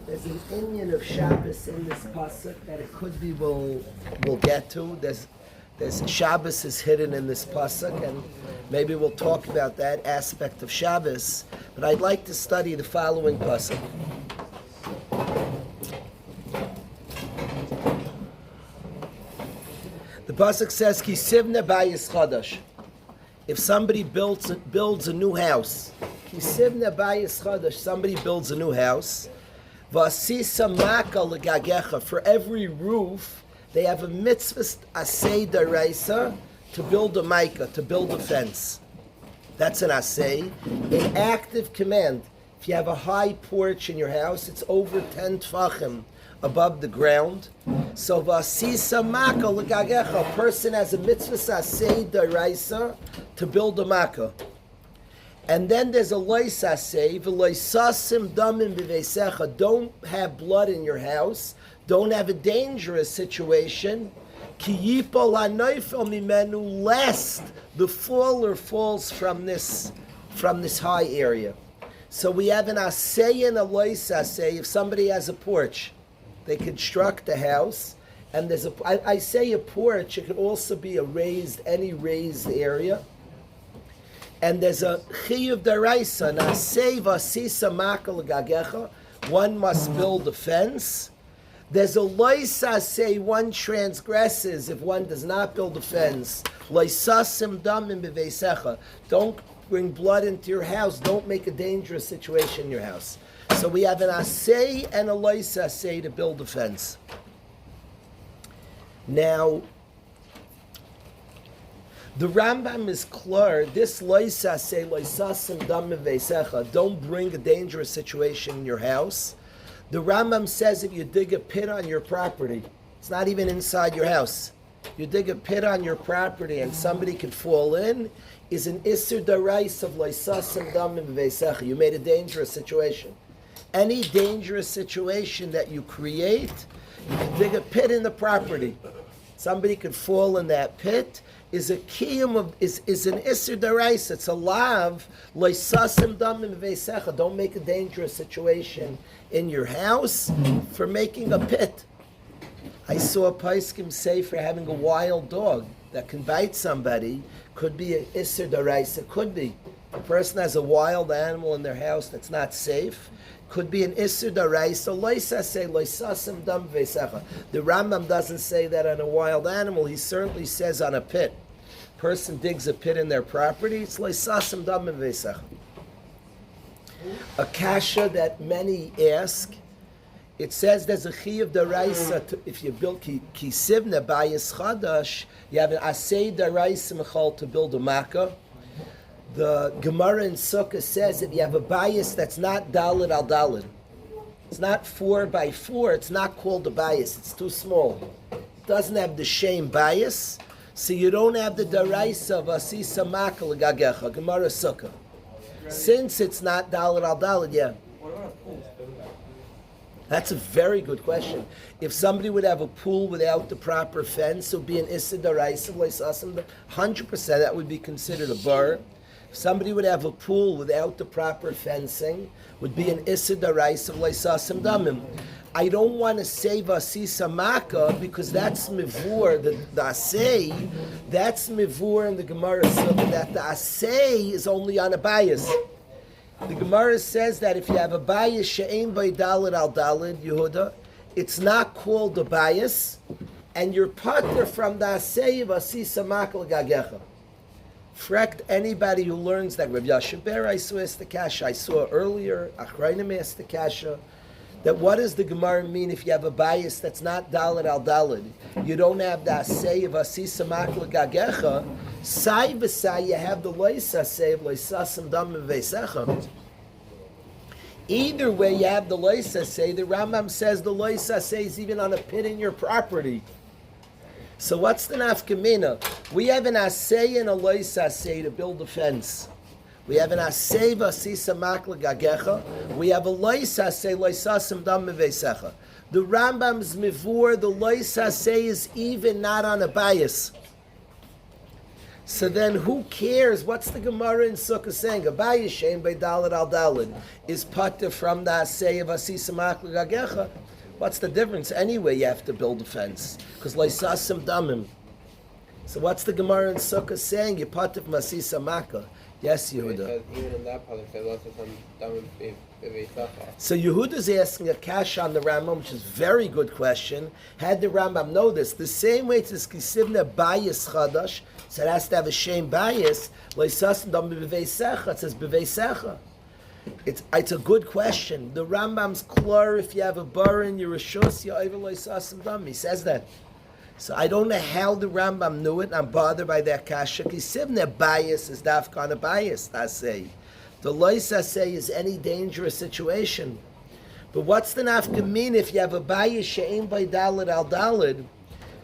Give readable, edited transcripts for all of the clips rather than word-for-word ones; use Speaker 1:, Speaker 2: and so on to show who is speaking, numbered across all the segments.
Speaker 1: There's an inyan of Shabbos in this pasuk that it could be we'll get to. There's Shabbos is hidden in this pasuk, and maybe we'll talk about that aspect of Shabbos. But I'd like to study the following pasuk. The pasuk says, "Ki sivne bayis chadash." If somebody builds a new house, ki sivne bayis chadash. Somebody builds a new house. V'asisa maka legagecha. For every roof, they have a mitzvah asay daraisa to build a micah, to build a fence. That's an asay, an active command. If you have a high porch in your house, it's over 10 tfachim above the ground. So v'asisa maka legagecha. A person has a mitzvah asay daraisa to build a maka. And then there's a loisa say, v'loisasim damim b'veisecha. Don't have blood in your house. Don't have a dangerous situation. Ki yipol hanoifel mimenu, lest the faller falls from this high area. So we have an asay and a loisa say. If somebody has a porch, they construct a house, and there's I say a porch. It could also be any raised area. And there's a chiyuv daraisa, nasei vasisa makal gagecha. One must build a fence. There's a loisa say one transgresses if one does not build a fence. Loisasim damim b'veisecha. Don't bring blood into your house. Don't make a dangerous situation in your house. So we have an asay and a loisa say to build a fence. Now, the Rambam is clear. This loisa say loisasim damim veisecha. Don't bring a dangerous situation in your house. The Rambam says if you dig a pit on your property, it's not even inside your house. You dig a pit on your property and somebody could fall in, is an isur darais of loisasim damim veisecha. You made a dangerous situation. Any dangerous situation that you create, you can dig a pit in the property. Somebody could fall in that pit. Is a kiyum of is an isur daraisa. It's a lav loisasim damim veisecha. Don't make a dangerous situation in your house for making a pit. I saw a paiskim say for having a wild dog that can bite somebody could be an isur daraisa. Could be a person has a wild animal in their house that's not safe. Could be an isur daraisa. Loisa say loisasim dam veisecha. The Rambam doesn't say that on a wild animal. He certainly says on a pit. Person digs a pit in their property. It's loisasim dam veisecha. A kasha that many ask. It says there's a chiyuv daraisa. If you build ki sivne bayis chadash, you have an asay daraisa mechal to build a makkah. The Gemara in Sukkah says if you have a bias that's not dalid al dalid, it's not 4 by 4, it's not called a bias, it's too small. It doesn't have the shame bias, so you don't have the daraisa of asisa makal gagecha, Gemara Sukkah. Since it's not dalid al dalid, yeah. That's a very good question. If somebody would have a pool without the proper fence, it would be an issa daraisa, 100% that would be considered a bar. If somebody would have a pool without the proper fencing, would be an issa daraisa of leisasim damim. I don't want to say vasisa maka because that's mivur, the asay, that's mivur in the Gemara Sukkah, that the asay is only on a bias. The Gemara says that if you have a bias she'ein by dalid al dalid, Yehuda, it's not called a bias, and you're pater from the asay vasisa maka l'gagecha. Frekt anybody who learns that. Rabbi Yashaber I saw asked the kasha. I saw earlier Achrayim asked the kasha that what does the Gemara mean if you have a bias that's not dalid al dalid? You don't have the asay of asisa makla gagecha. Sai b'sai you have the loisa say of loisasim dam veisecha. Either way you have the loisa say. The Rambam says the loisa say is even on a pit in your property. So what's the nafkamina? We have an asay and a loisa asay to build a fence. We have an asay v'asisa makla gagecha. We have a loisa asay loisasim dam veisecha. The Rambam's mivur, the loisa asay is even not on a bias. So then who cares? What's the Gemara in Sukkah saying? Abaye Shem by Dalad al Dalad is pater from the Asay of Asisa Makla Gagecha. What's the difference? Anyway, you have to build a fence. Because Leisasim Damim. So what's the Gemara in Sukkah saying? You pater from Asisa Makla. Yes, Yehuda.
Speaker 2: Even in that part, it says Leisasim Damim Bevesacha.
Speaker 1: So Yehuda's asking a kash on the Rambam, which is a very good question. Had the Rambam know this, the same way it says Kisivne Bayis Chadash, so it has to have a shame bias. It says beveisecha. It's a good question. The Rambam's clear. If you have a bar in your rishus, you over loisasim dam. He says that. So I don't know how the Rambam knew it. I'm bothered by that kasha. Kisivne bias is dafkan a bias. I say the lois I say is any dangerous situation. But what's the nafkamin if you have a bias she'im by dalid al dalid?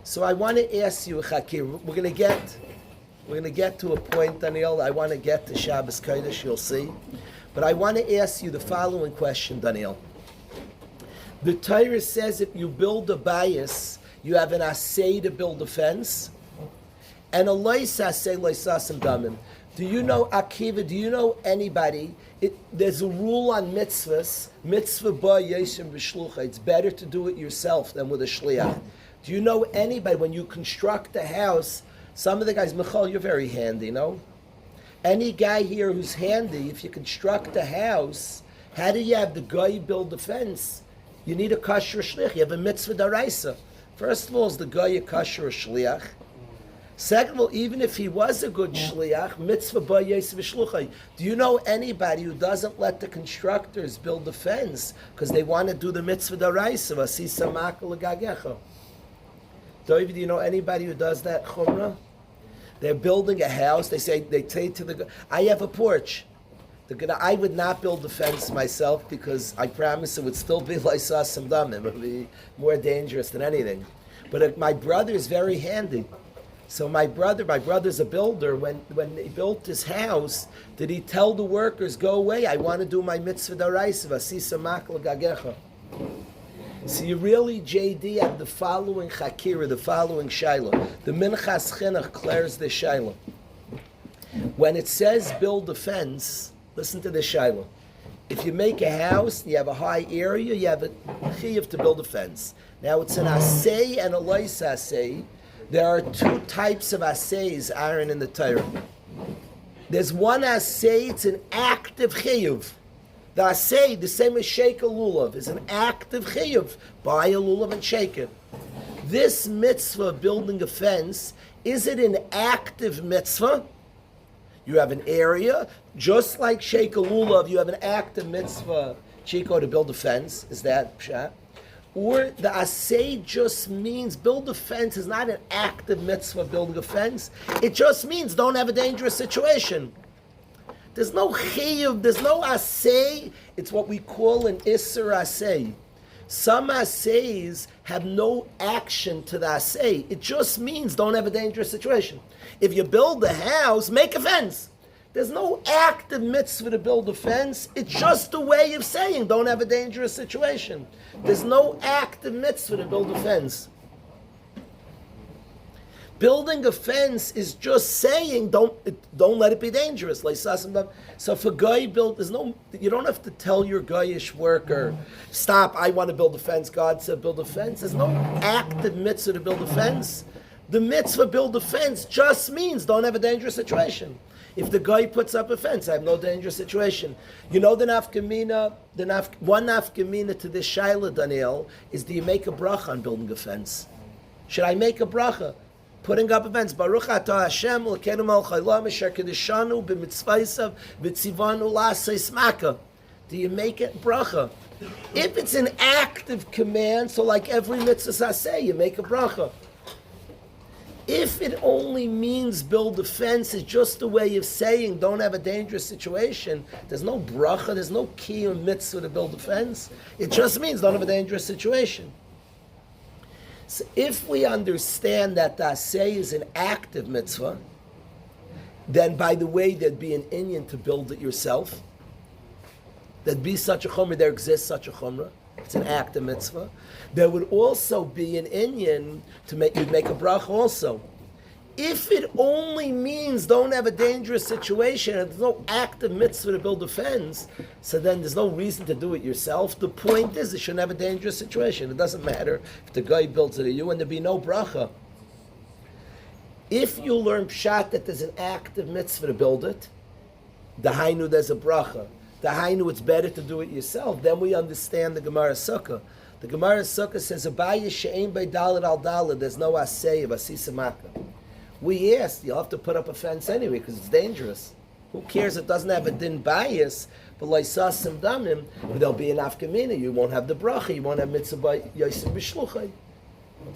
Speaker 1: So I want to ask you, Chakir. We're going to get to a point, Daniel. I want to get to Shabbos Kodesh, you'll see. But I want to ask you the following question, Daniel. The Torah says if you build a bias, you have an asay to build a fence, and a lois asay loisasim damim. Do you know, Akiva, do you know anybody? There's a rule on mitzvahs, mitzvah ba yeshim v'shlucha. It's better to do it yourself than with a shliach. Do you know anybody, when you construct a house, some of the guys, Michal, you're very handy, no? Any guy here who's handy, if you construct a house, how do you have the guy build the fence? You need a kasher shliach. You have a mitzvah daraisa. First of all, is the guy a kasher shliach? Second of all, even if he was a good shliach, mitzvah ba yosef shluchai. Do you know anybody who doesn't let the constructors build the fence because they want to do the mitzvah daraisa? Asisa makal gagecha. David, do you know anybody who does that chumrah? They're building a house. They say to the guy, I have a porch. I would not build the fence myself because I promise it would still be like sasam damim. It would be more dangerous than anything. But my brother is very handy. So my brother's a builder. When he built his house, did he tell the workers, go away, I want to do my mitzvah daraisa, asisa makla gagecha. So you really, JD, have the following chakira, the following shaila. The Minchas Chinuch clears the shaila. When it says build a fence, listen to the shaila. If you make a house, you have a high area, you have a chiyuv to build a fence. Now it's an asay and a lois asay. There are two types of asays, Aaron, in the Torah. There's one asay, it's an active chiyuv. The asay, the same as shake a lulav, is an active chiyuv. Buy a lulav and shake it. This mitzvah, building a fence, is it an active mitzvah? You have an area, just like shake a lulav, you have an active mitzvah, Chico, to build a fence. Is that pshat? Or the asay just means build a fence is not an active mitzvah, building a fence. It just means don't have a dangerous situation. There's no chiyuv, there's no asay. It's what we call an isser asay. Some asays have no action to the asay. It just means don't have a dangerous situation. If you build a house, make a fence. There's no active mitzvah to build a fence. It's just a way of saying don't have a dangerous situation. There's no active mitzvah to build a fence. Building a fence is just saying don't let it be dangerous. So if a guy you don't have to tell your guyish worker, stop, I want to build a fence. God said build a fence. There's no active mitzvah to build a fence. The mitzvah build a fence just means don't have a dangerous situation. If the guy puts up a fence, I have no dangerous situation. You know the nafkamina, one nafkamina to this shaila, Daniel, is do you make a bracha on building a fence? Should I make a bracha? Putting up a fence. Baruch atah Hashem l'keinu melech haolam asher kedeshanu b'mitzvaysav v'tzivanu la'aseh smaka. Do you make it bracha? If it's an active command, so like every mitzvah say, you make a bracha. If it only means build a fence, it's just a way of saying don't have a dangerous situation. There's no bracha, there's no kiyum mitzvah to build a fence. It just means don't have a dangerous situation. So if we understand that the asay is an active mitzvah, then by the way, there'd be an inyan to build it yourself. There'd be such a chumrah, there exists such a chumrah. It's an active mitzvah. There would also be an inyan to you'd make a bracha also. If it only means don't have a dangerous situation and there's no active mitzvah to build a fence, so then there's no reason to do it yourself. The point is it shouldn't have a dangerous situation. It doesn't matter if the guy builds it or you, and there'd be no bracha. If you learn pshat that there's an active mitzvah to build it, the hainu there's a bracha. The hainu it's better to do it yourself. Then we understand the Gemara Sukkah. The Gemara Sukkah says, "Abayis she'ein by dalad al dalad." There's no asay of asisa makkah. We asked, you'll have to put up a fence anyway because it's dangerous. Who cares? It doesn't have a din bias, but like sasim damim, there'll be an afkamina. You won't have the bracha. You won't have mitzvah by yosim b'shluchay.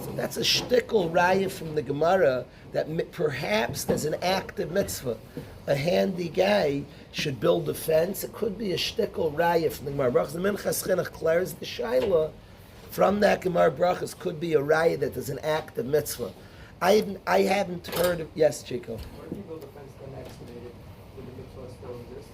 Speaker 1: So that's a shtickle raya from the Gemara that perhaps there's an active mitzvah. A handy guy should build a fence. It could be a shtickle raya from the Gemara. Brachas the Minchas Chinuch clears the shaila from that Gemara brachas could be a raya that there's an active mitzvah. I haven't heard of... Yes, Chico?
Speaker 3: Where do you build a fence then excavate it when the mitzvah still exists?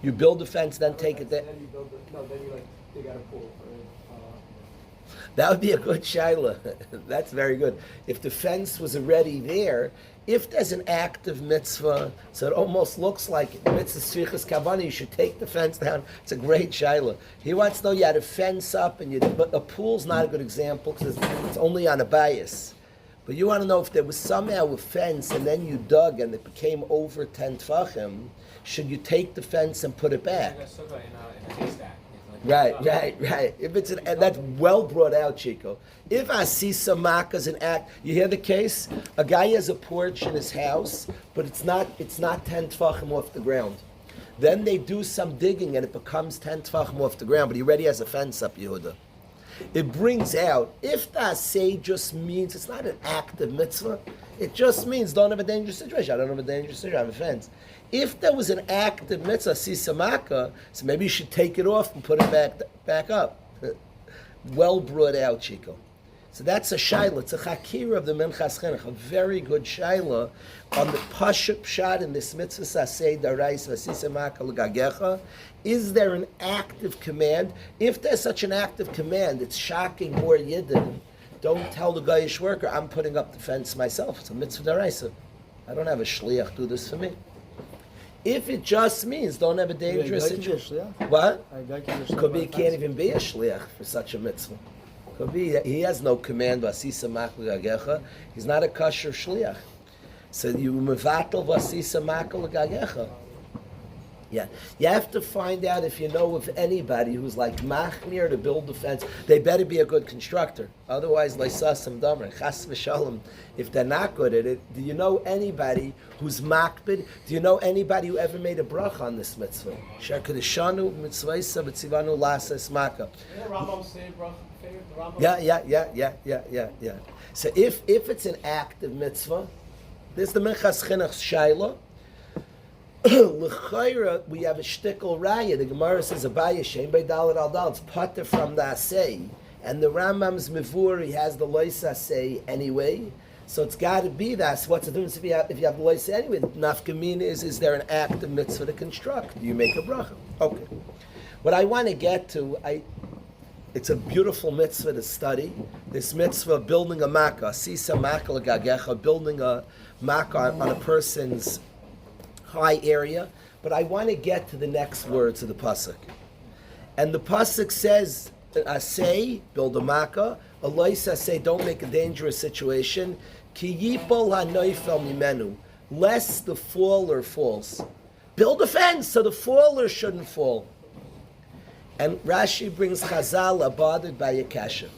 Speaker 1: You build a fence, then take it there?
Speaker 3: Then you build then you like dig out a pool for it.
Speaker 1: That would be a good shaila. That's very good. If the fence was already there, if there's an active mitzvah, so it almost looks like mitzvah sfichas kavana, you should take the fence down. It's a great shaila. He wants to know you had a fence up, but a pool's not a good example because it's only on a bias. But you want to know if there was somehow a fence and then you dug and it became over 10 tfachim, should you take the fence and put it back? Right. If it's and that's well brought out, Chico. If asisa makkah is an act, you hear the case? A guy has a porch in his house, but it's not 10 tfachim off the ground. Then they do some digging and it becomes 10 tfachim off the ground, but he already has a fence up, Yehuda. It brings out, if the asay just means, it's not an active mitzvah, it just means don't have a dangerous situation. I don't have a dangerous situation, I have a fence. If there was an active mitzvah, sisamaka, so maybe you should take it off and put it back up. Well brought out, Chico. So that's a shaila. It's a chakira of the Minchas Chinuch, a very good shaila on the pashup pshat in this mitzvah sasei darais v'sisamaka l'gagecha. Is there an active command? If there's such an active command, it's shocking more yidden. Don't tell the Goyish worker, I'm putting up the fence myself. It's a mitzvah daraisa. I don't have a shliach do this for me. If it just means don't have a dangerous situation. What? Could be he can't even be a shliach for such a mitzvah. Could be he has no command. He's not a kosher shliach. So you mevatel vasisa makel gagecha. Yeah, you have to find out if you know of anybody who's like machmir to build the fence. They better be a good constructor. Otherwise, leisasam damer chas v'shalom. If they're not good at it, do you know anybody who's makbid? Do you know anybody who ever made a bracha on this mitzvah? Shekadishanu mitzvaysa b'tzivanu lasas maka. Yeah. So if it's an active mitzvah, there's the Minchas Chinuch Shaila. L'chayra, we have a shtickle raya. The Gemara says Abayis shein by dalad al dalad. It's pater from the asay, and the Rambam's mivur, he has the lois asay anyway. So it's got to be that. So what's the difference if you have the lois anyway? The nafkamina is there an active mitzvah to construct? Do you make a bracha? Okay. What I want to get to, it's a beautiful mitzvah to study. This mitzvah of building a makkah, sisa makkah l'gagecha, building a makkah on a person's high area, but I want to get to the next words of the pasuk. And the pasuk says, "Asay, build a makkah. Alois asay, don't make a dangerous situation. Ki yipol hanoifel mimenu, lest the faller falls. Build a fence so the faller shouldn't fall." And Rashi brings Chazal abaded by Yakasha.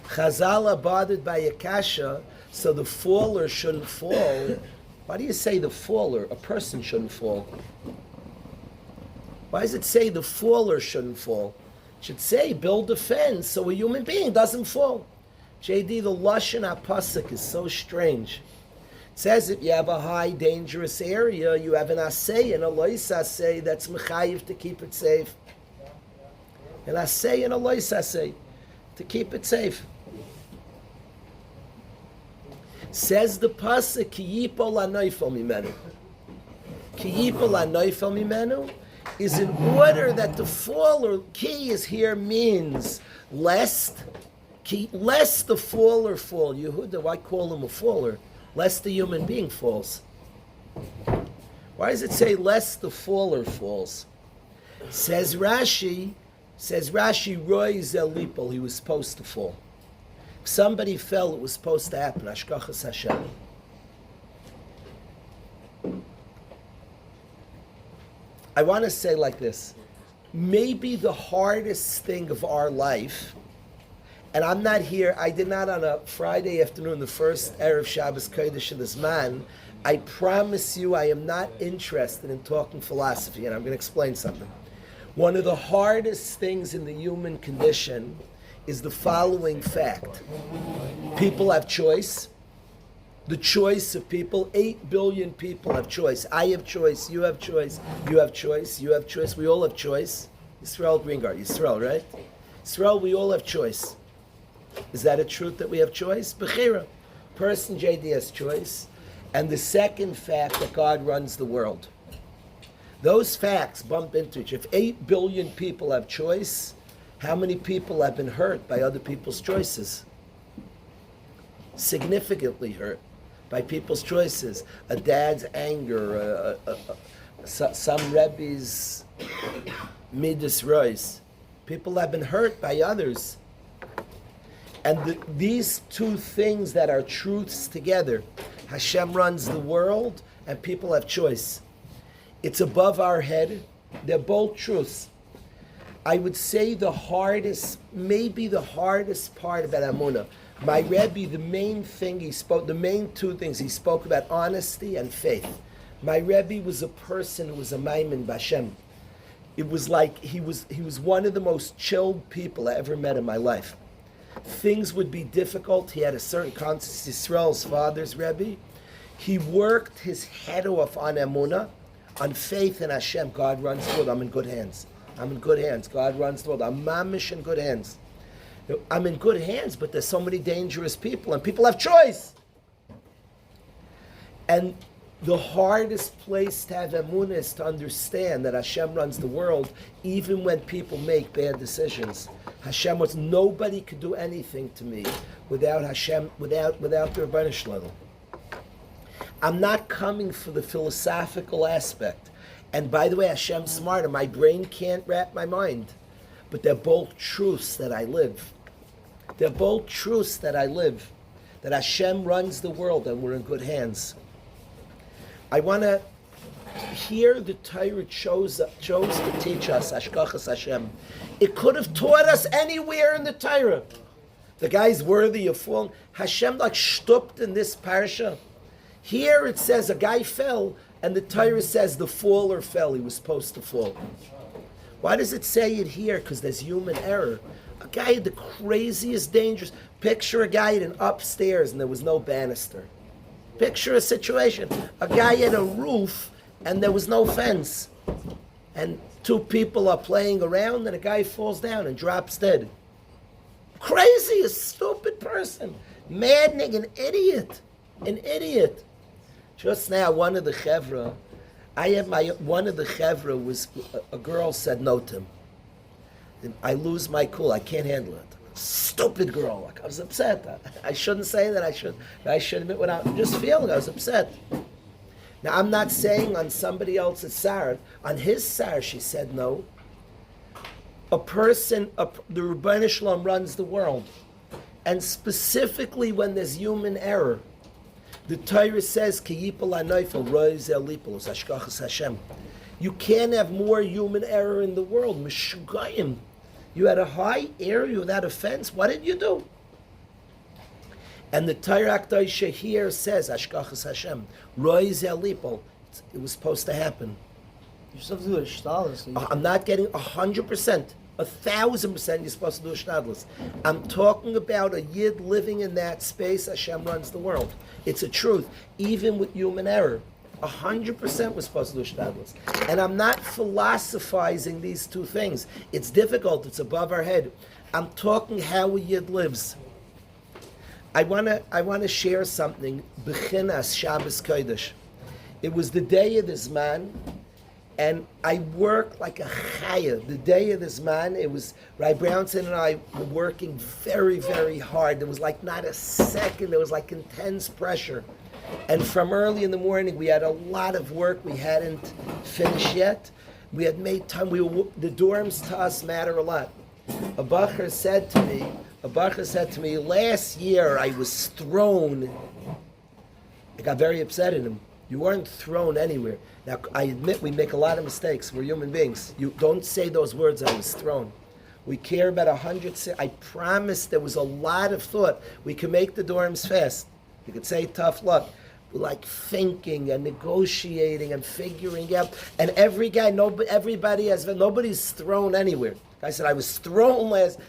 Speaker 1: Chazal abaded by Yakasha, so the faller shouldn't fall. Why do you say the faller? A person shouldn't fall. Why does it say the faller shouldn't fall? It should say build a fence so a human being doesn't fall. JD, the Lashon HaPasuk is so strange. It says if you have a high dangerous area, you have an asay and a lois asay that's mechayiv to keep it safe. An asay and a lois asay to keep it safe. Says the pasuk, ki yipol hanoifel mimenu. Ki yipol hanoifel mimenu is in order that the faller, ki is here means lest the faller fall. Yehuda, why call him a faller? lest the human being falls. Why does it say lest the faller falls? Says Rashi, Roy Zelipol, he was supposed to fall. If somebody fell, it was supposed to happen. Hashkachas Hashem. I want to say like this. Maybe the hardest thing of our life, and I'm not here, I did not on a Friday afternoon, the first Erev Shabbos Kodesh of this man, I promise you I am not interested in talking philosophy, and I'm going to explain something. One of the hardest things in the human condition is the following fact. People have choice. The choice of people, 8 billion people have choice. I have choice, you have choice, you have choice, you have choice, we all have choice. Yisrael Greengard, Yisrael, right? Yisrael, we all have choice. Is that a truth that we have choice? Bechira. Person JD has choice. And the second fact that God runs the world. Those facts bump into each other. If 8 billion people have choice, how many people have been hurt by other people's choices? Significantly hurt by people's choices. A dad's anger, some Rebbe's midas rois. People have been hurt by others. And these two things that are truths together, Hashem runs the world and people have choice. It's above our head. They're both truths. I would say maybe the hardest part about Amunah. My Rebbe, the main two things he spoke about, honesty and faith. My Rebbe was a person who was a Maimin Bashem. It was like he was one of the most chilled people I ever met in my life. Things would be difficult. He had a certain concept. Yisrael's father's Rebbe. He worked his head off on Emunah, on faith in Hashem. God runs the world. I'm in good hands. I'm in good hands. God runs the world. I'm mamish in good hands. I'm in good hands, but there's so many dangerous people, and people have choice. And the hardest place to have emunah is to understand that Hashem runs the world, even when people make bad decisions. Hashem was, nobody could do anything to me without Hashem, without the Rebbeinu Shalom. I'm not coming for the philosophical aspect. And by the way, Hashem's smarter. My brain can't wrap my mind. But they're both truths that I live. They're both truths that I live. That Hashem runs the world and we're in good hands. I want to hear the Torah chose to teach us Hashkachas Hashem. It could have taught us anywhere in the Torah. The guy's worthy of falling. Hashem like shtupped in this parsha. Here it says a guy fell, and the Torah says the faller fell. He was supposed to fall. Why does it say it here? Because there's human error. A guy had the craziest, dangerous. Picture a guy in upstairs and there was no banister. Picture a situation. A guy had a roof and there was no fence. And two people are playing around and a guy falls down and drops dead. Crazy, a stupid person. Maddening, an idiot. An idiot. Just now, one of the chevra was, a girl said no to him. I lose my cool, I can't handle it. Stupid girl, like I was upset. I shouldn't say that, I should admit what I'm just feeling, I was upset. Now I'm not saying on somebody else's sarah, on his sarah she said no. The Rebbeinu Shalom runs the world. And specifically when there's human error, the Torah says, "Ki yipol hanoifel roiz el lipol," hashkachas Hashem. You can't have more human error in the world. Meshugayim. You had a high area without a fence. What did you do? And the Torah Akdosha here says, hashkachas Hashem, roiz el lipol. It was supposed to happen.
Speaker 4: You're supposed to do a shtadlus.
Speaker 1: I'm not getting 100%. 1,000% you're supposed to do a shtadlus. I'm talking about a yid living in that space. Hashem runs the world. It's a truth, even with human error. 100% we're supposed to do shtadlus. And I'm not philosophizing these two things. It's difficult. It's above our head. I'm talking how a yid lives. I wanna share something. Bechinas Shabbos Kodesh. It was the day of this man, And I worked like a chaya. The day of this man, it was, Rai Brownson and I were working very, very hard. There was like not a second, there was like intense pressure. And from early in the morning, we had a lot of work we hadn't finished yet. We had made time, the dorms to us matter a lot. A bacher said to me, last year I was thrown. I got very upset at him. You weren't thrown anywhere. Now, I admit we make a lot of mistakes. We're human beings. You don't say those words, I was thrown. We care about 100. I promise there was a lot of thought. We can make the dorms fast. You could say tough luck. Like thinking and negotiating and figuring out. And nobody's thrown anywhere. I said, I was thrown last.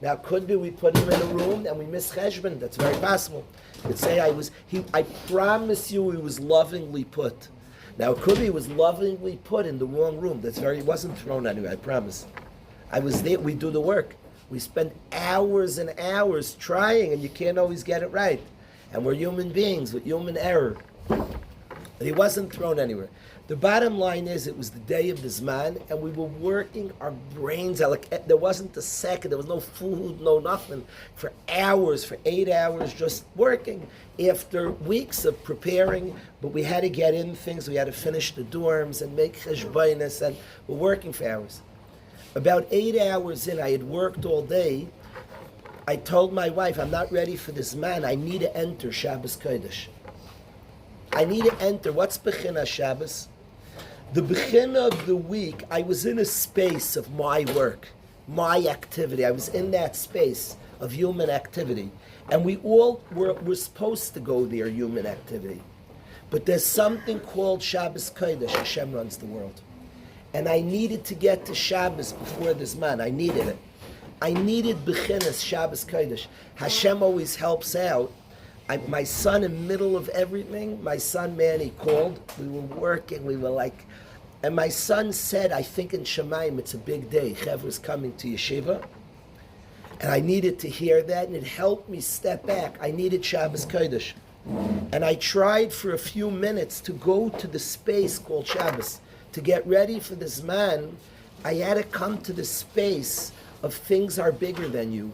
Speaker 1: Now, could be we put him in a room and we miss cheshbon. That's very possible. You could say I promise you he was lovingly put. Now, it could be he was lovingly put in the wrong room. He wasn't thrown anywhere, I promise. I was there, we do the work. We spend hours and hours trying, and you can't always get it right. And we're human beings with human error. But he wasn't thrown anywhere. The bottom line is, it was the day of the Zman, and we were working our brains out. Like, there wasn't a second, there was no food, no nothing, for hours, for 8 hours, just working. After weeks of preparing, but we had to get in things, we had to finish the dorms and make cheshbonos, and we're working for hours. About 8 hours in, I had worked all day. I told my wife, I'm not ready for this man, I need to enter Shabbos Kodesh. I need to enter, what's Bechina Shabbos? The Bechina of the week, I was in a space of my work, my activity. I was in that space of human activity. And we all were supposed to go there, human activity. But there's something called Shabbos Kodesh, Hashem runs the world. And I needed to get to Shabbos before this man, I needed it. I needed Bechinas Shabbos Kodesh. Hashem always helps out. My son, in the middle of everything, my son Manny called. We were working, we were like, and my son said, I think in Shemaim it's a big day. Chevra's coming to yeshiva. And I needed to hear that, and it helped me step back. I needed Shabbos Kodesh. And I tried for a few minutes to go to the space called Shabbos. To get ready for this man, I had to come to the space of things are bigger than you.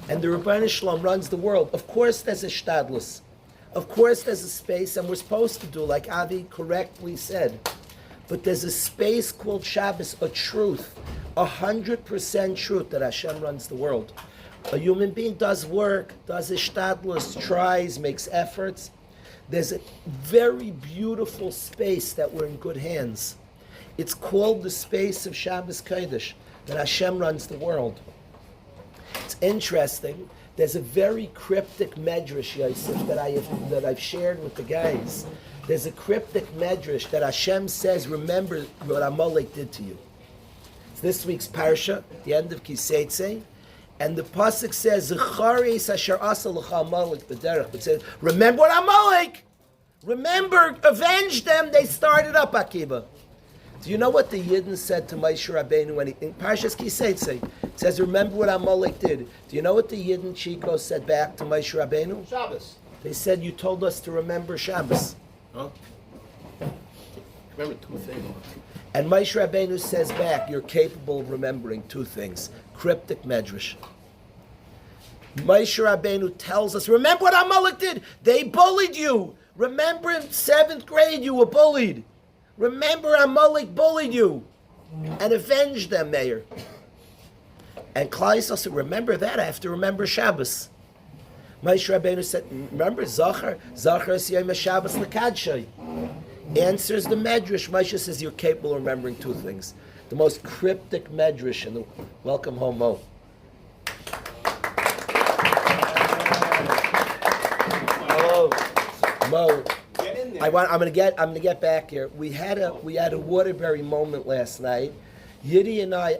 Speaker 1: And the Rebbeinu Shalom runs the world. Of course there's a shtadlus. Of course there's a space, and we're supposed to do, like Avi correctly said. But there's a space called Shabbos, a truth, 100% truth that Hashem runs the world. A human being does work, does a shtadlus, tries, makes efforts. There's a very beautiful space that we're in good hands. It's called the space of Shabbos Kodesh, that Hashem runs the world. It's interesting. There's a very cryptic medrash, Yosef, that I've shared with the guys. There's a cryptic medrash that Hashem says, remember what Amalek did to you. It's this week's parsha, the end of Kiseitze, and the pasuk says, "Zecharis asher asa l'cha Amalek b'derech." It says, remember what Amalek. Remember, avenge them. They started up Akiva. Do you know what the Yidden said to Moshe Rabbeinu when in Parshas Kiseitze? It says, remember what Amalek did. Do you know what the Yidden Chico said back to Moshe Rabbeinu?
Speaker 2: Shabbos.
Speaker 1: They said, you told us to remember Shabbos.
Speaker 2: Huh? Remember 2 things.
Speaker 1: And Moshe Rabbeinu says back, you're capable of remembering 2 things. Cryptic medrash. Moshe Rabbeinu tells us, remember what Amalek did. They bullied you. Remember in 7th grade you were bullied. Remember Amalek bullied you. And avenge them, Meir. And Klal Yisrael said, remember that, I have to remember Shabbos. Moshe Rabbeinu said, remember Zachar es Yom Shabbos l'kadshay. Answers the medrash. Moshe says, you're capable of remembering 2 things. The most cryptic medrash in the welcome home, Mo. Mo, I'm gonna get back here. We had a Waterbury moment last night. Yiddi and I,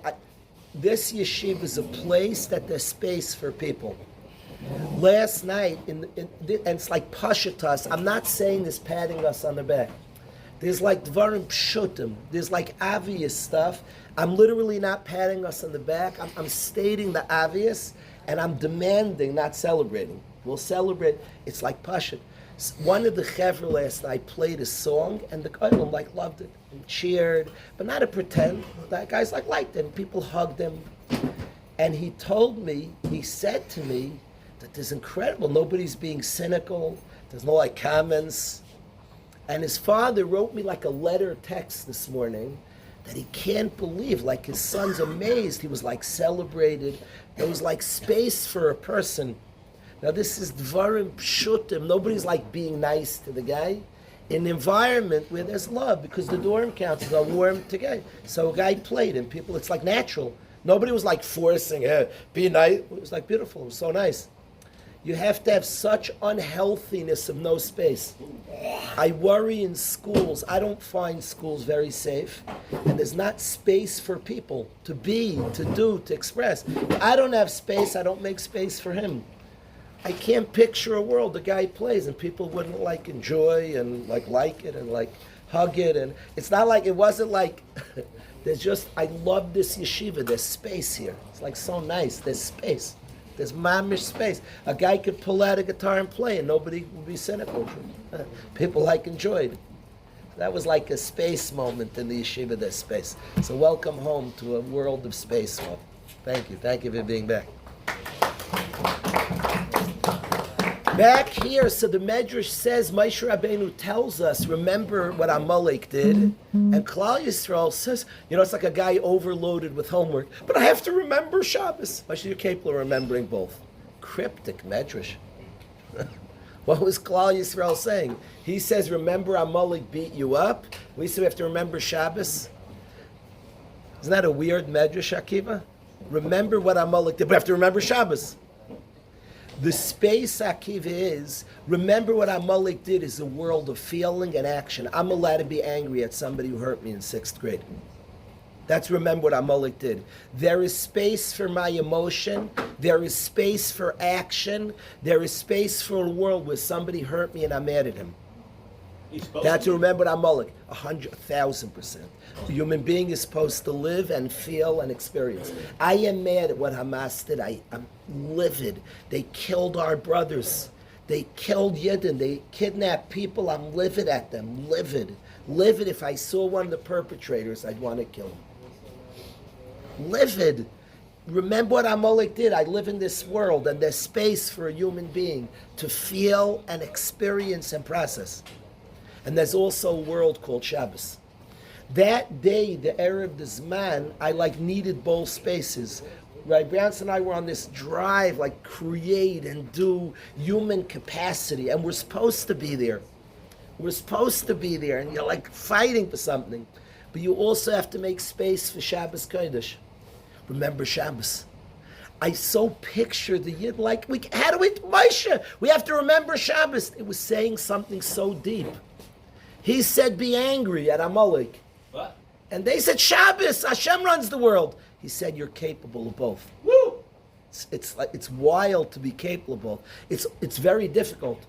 Speaker 1: this yeshiva is a place that there's space for people. Last night, and it's like pashatas. I'm not saying this patting us on the back. There's like dvarim pshutim. There's like obvious stuff. I'm literally not patting us on the back. I'm stating the obvious, and I'm demanding, not celebrating. We'll celebrate. It's like pashat. One of the chevra last night played a song, and the Kohen like loved it and cheered, but not to pretend. That guy's like liked it, and people hugged him. And he said to me that this is incredible. Nobody's being cynical. There's no like comments. And his father wrote me like a letter text this morning that he can't believe. Like his son's amazed. He was like celebrated. There was like space for a person. Now this is dvarim pshutim. Nobody's like being nice to the guy. In an environment where there's love, because the dorm councils are warm together. So a guy played and people, it's like natural. Nobody was like forcing, hey, be nice. It was like beautiful, it was so nice. You have to have such unhealthiness of no space. I worry in schools, I don't find schools very safe, and there's not space for people to be, to do, to express. I don't have space, I don't make space for him. I can't picture a world the guy plays and people wouldn't like enjoy and like it and like hug it, and it's not like, it wasn't like, there's just, I love this yeshiva, there's space here. It's like so nice, there's space. There's mamish space. A guy could pull out a guitar and play and nobody would be cynical. People like enjoyed. That was like a space moment in the yeshiva, there's space. So welcome home to a world of space. Well, thank you for being back. Back here, so the Medrash says, Moshe Rabbeinu tells us, remember what Amalek did, and Klal Yisrael says, it's like a guy overloaded with homework, but I have to remember Shabbos. Moshe, you're capable of remembering both. Cryptic Medrash. What was Klal Yisrael saying? He says, remember Amalek beat you up. We say we have to remember Shabbos. Isn't that a weird Medrash, Akiva? Remember what Amalek did, but we have to remember Shabbos. The space, Akiva, is, remember what Amalek did is a world of feeling and action. I'm allowed to be angry at somebody who hurt me in 6th grade. That's remember what Amalek did. There is space for my emotion. There is space for action. There is space for a world where somebody hurt me and I'm mad at him. That's to remember what Amalek, 1,000%. The human being is supposed to live and feel and experience. I am mad at what Hamas did. I'm livid. They killed our brothers. They killed Yidden. They kidnapped people. I'm livid at them. Livid. Livid. If I saw one of the perpetrators, I'd want to kill him. Livid. Remember what Amalek did. I live in this world, and there's space for a human being to feel and experience and process. And there's also a world called Shabbos. That day, the Erev, the Zman, I needed both spaces. Rabbi Brownson and I were on this drive, create and do human capacity, and we're supposed to be there. We're supposed to be there, and you're fighting for something. But you also have to make space for Shabbos Kodesh. Remember Shabbos. I so picture the Yid how do we, Moshe, we have to remember Shabbos. It was saying something so deep. He said, be angry at Amalek.
Speaker 2: What?
Speaker 1: And they said, Shabbos, Hashem runs the world. He said, you're capable of both. Woo! It's wild to be capable of both. It's very difficult.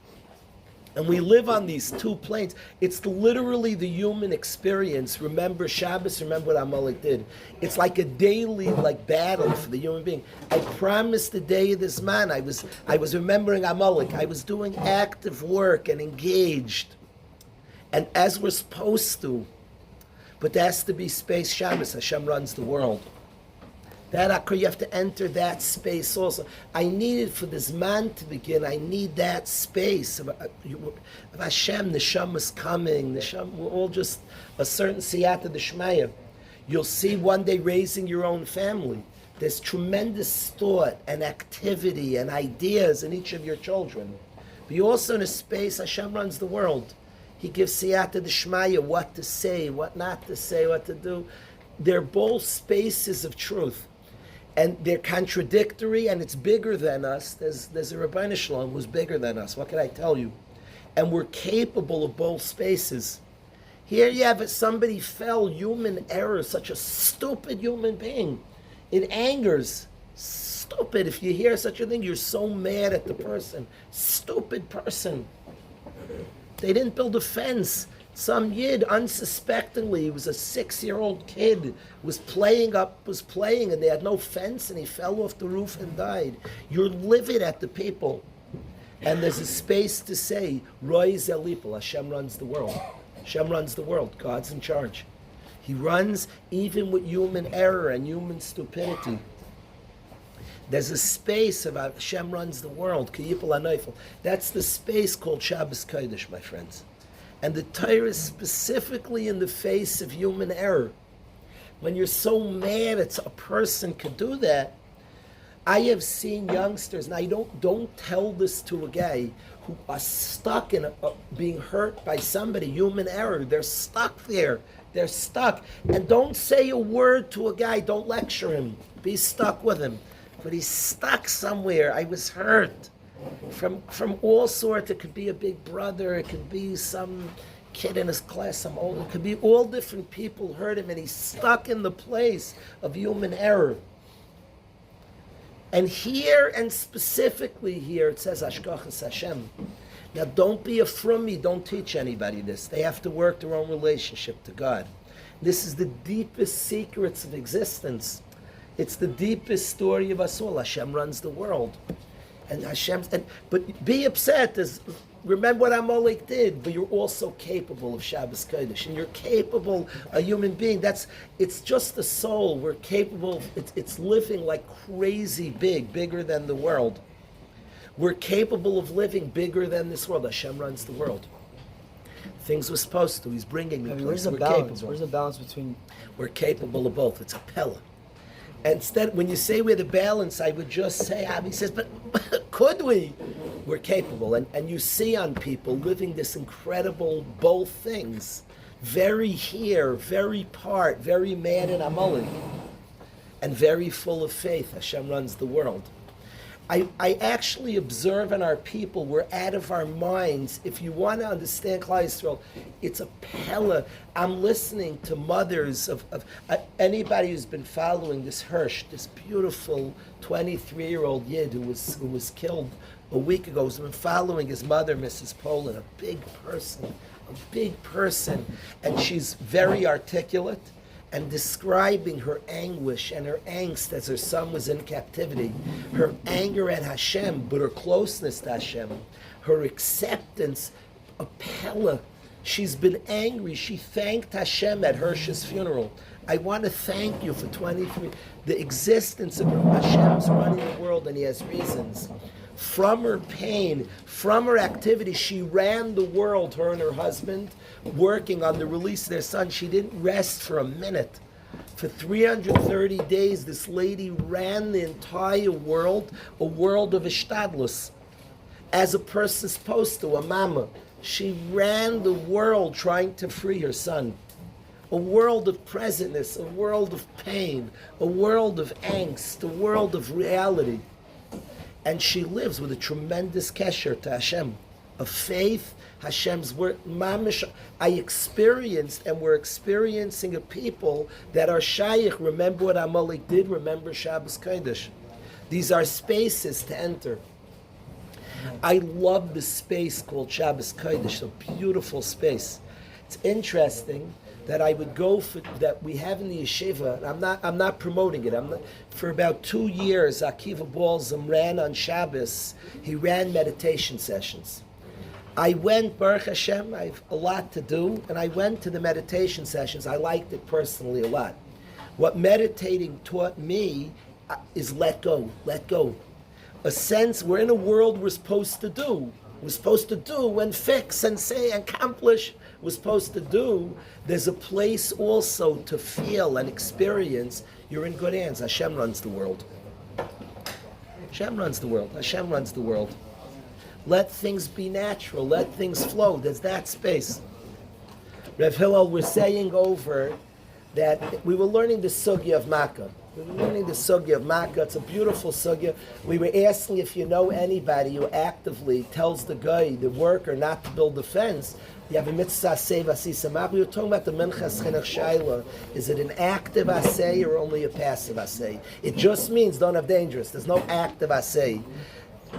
Speaker 1: And we live on these two planes. It's literally the human experience. Remember Shabbos, remember what Amalek did. It's like a daily battle for the human being. I promised the day of this man, I was remembering Amalek. I was doing active work and engaged. And as we're supposed to, but there has to be space. Shabbos, Hashem runs the world. That you have to enter that space also. I needed for this man to begin. I need that space. Of Hashem, the Neshama is coming. We're all just a certain siyata d'shmaya. You'll see one day raising your own family. There's tremendous thought and activity and ideas in each of your children. But you also in a space. Hashem runs the world. He gives siyata d'shmaya, what to say, what not to say, what to do. They're both spaces of truth. And they're contradictory, and it's bigger than us. There's a Rabbi Shalom who's bigger than us. What can I tell you? And we're capable of both spaces. Here you have somebody fell, human error, such a stupid human being. It angers. Stupid. If you hear such a thing, you're so mad at the person. Stupid person. They didn't build a fence. Some Yid, unsuspectingly, he was a 6-year-old kid, was playing, and they had no fence, and he fell off the roof and died. You're livid at the people. And there's a space to say, Roy Zelipel, Hashem runs the world. Hashem runs the world. God's in charge. He runs even with human error and human stupidity. There's a space about Hashem runs the world. That's the space called Shabbos Kodesh, my friends. And the Torah is specifically in the face of human error. When you're so mad it's a person could do that. I have seen youngsters, and I don't tell this to a guy, who are stuck in being hurt by somebody, human error. They're stuck there. They're stuck. And don't say a word to a guy. Don't lecture him. Be stuck with him. But he's stuck somewhere. I was hurt. From all sorts. It could be a big brother. It could be some kid in his class, some older. It could be all different people hurt him, and he's stuck in the place of human error. And here, and specifically here, it says Hashgachas Hashem. Now, don't be a frummy. Don't teach anybody this. They have to work their own relationship to God. This is the deepest secrets of existence. It's the deepest story of us all. Hashem runs the world, and but be upset. Remember what Amalek did, but you're also capable of Shabbos Kodesh, and you're capable, a human being. It's just the soul. We're capable. It's living like crazy bigger than the world. We're capable of living bigger than this world. Hashem runs the world. Things we're supposed to. He's bringing me.
Speaker 4: Where's the balance? Where's the balance between?
Speaker 1: We're capable of both. It's a pella. Instead, when you say we're the balance, I would just say, Abby says, but could we? We're capable. And you see on people living this incredible both things. Very here, very part, very mad in Amalek, and very full of faith. Hashem runs the world. I actually observe in our people, we're out of our minds. If you want to understand Klal Yisrael, it's a pella. I'm listening to mothers of anybody who's been following this Hirsch, this beautiful 23-year-old Yid who was killed a week ago, who's been following his mother, Mrs. Poland, a big person, and she's very articulate and describing her anguish and her angst as her son was in captivity, her anger at Hashem, but her closeness to Hashem, her acceptance, a pella. She's been angry. She thanked Hashem at Hirsch's funeral. I want to thank you for 23. The existence of Hashem's running the world, and he has reasons. From her pain, from her activity, she ran the world, her and her husband, working on the release of their son. She didn't rest for a minute. For 330 days, this lady ran the entire world, a world of ishtadlus, as a person's supposed to, a mama. She ran the world trying to free her son. A world of presentness, a world of pain, a world of angst, a world of reality. And she lives with a tremendous kesher to Hashem, of faith, Hashem's word. Mamish, I experienced, and we're experiencing a people that are shaykh. Remember what Amalek did? Remember Shabbos Kodesh. These are spaces to enter. I love the space called Shabbos Kodesh, a beautiful space. It's interesting that I would go for, that we have in the yeshiva. I'm not promoting it. For about 2 years, Akiva Balzam ran on Shabbos. He ran meditation sessions. I went, Baruch Hashem, I have a lot to do, and I went to the meditation sessions. I liked it personally a lot. What meditating taught me is let go. A sense we're in a world we're supposed to do. We're supposed to do and fix and say and accomplish. We're supposed to do. There's a place also to feel and experience. You're in good hands. Hashem runs the world. Hashem runs the world. Hashem runs the world. Let things be natural. Let things flow. There's that space. Rev Hillel, we're saying over that we were learning the sugya of Makkah. It's a beautiful sugya. We were asking if you know anybody who actively tells the guy, the worker, not to build the fence. You have a mitzvah asay v'asisa Makkah. We were talking about the minchas chinuch shaila. Is it an active asay or only a passive asay? It just means don't have dangerous. There's no active asay.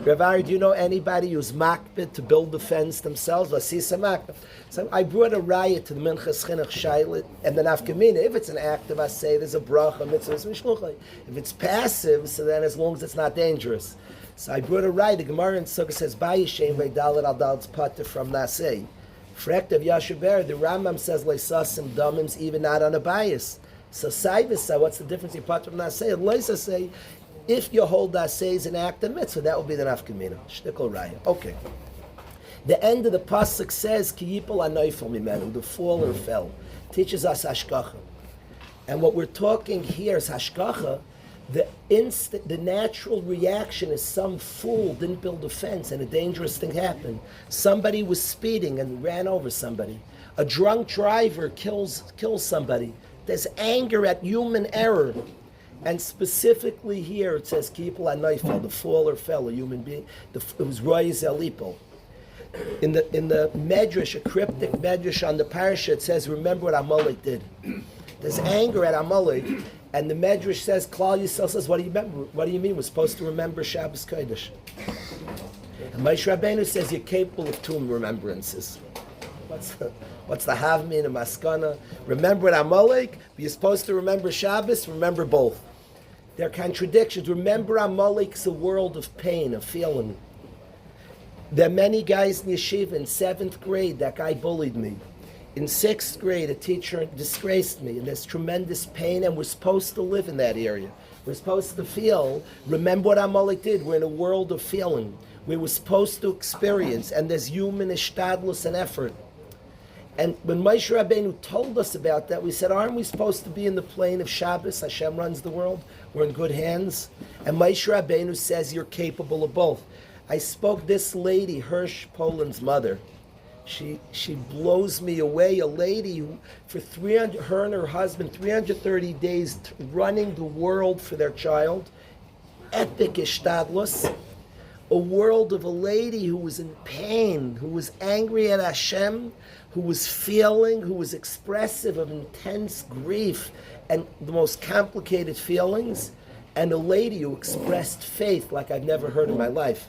Speaker 1: Ravari, do you know anybody who's makbid to build the fence themselves? So I brought a riot to the Minchas Chinuch Shailit and the Nafkamina. If it's an active assay, there's a bracha, mitzvah, mishluchai. If it's passive, so then as long as it's not dangerous. So I brought a riot. The Gemara in Sukkah says, Bayishem v'dalet al dalet's pater from Nasei. Frekt of Yashaber, the Rambam says, Leisasim damim's even not on a bias. So Saivisa, what's the difference in pater from Nasei? Leisa say, if you hold Nasei as an act of mitzvah, that will be the Nafkamina. Shtikol Raya. Okay. The end of the pasuk says, "Ki yipol anoifel mimenu," the fall or fell, teaches us hashgacha. And what we're talking here is hashgacha. The natural reaction is some fool didn't build a fence and a dangerous thing happened. Somebody was speeding and ran over somebody. A drunk driver kills somebody. There's anger at human error. And specifically here it says, "Ki yipol anoifel," the fall or fell, a human being. It was roy zelipol. In the Medrash, a cryptic Medrash on the parasha, it says, remember what Amalek did. There's anger at Amalek, and the Medrash says, Klal Yisrael says, what do you remember? What do you mean? We're supposed to remember Shabbos Kodesh. And Moshe Rabbeinu says you're capable of two remembrances. What's the Havmin and Maskana? Remember what Amalek, but you're supposed to remember Shabbos, remember both. There are contradictions. Remember Amalek's a world of pain, of feeling. There are many guys in yeshiva. In 7th grade, that guy bullied me. In 6th grade, a teacher disgraced me. And there's tremendous pain, and we're supposed to live in that area. We're supposed to feel. Remember what Amalek did. We're in a world of feeling. We were supposed to experience, and there's human ishtadlus and effort. And when Moshe Rabbeinu told us about that, we said, aren't we supposed to be in the plane of Shabbos? Hashem runs the world. We're in good hands. And Moshe Rabbeinu says you're capable of both. I spoke this lady, Hirsch Poland's mother. She blows me away. A lady who, for her and her husband, 330 days running the world for their child. Epic ishtadlus. A world of a lady who was in pain, who was angry at Hashem, who was feeling, who was expressive of intense grief and the most complicated feelings, and a lady who expressed faith like I've never heard in my life.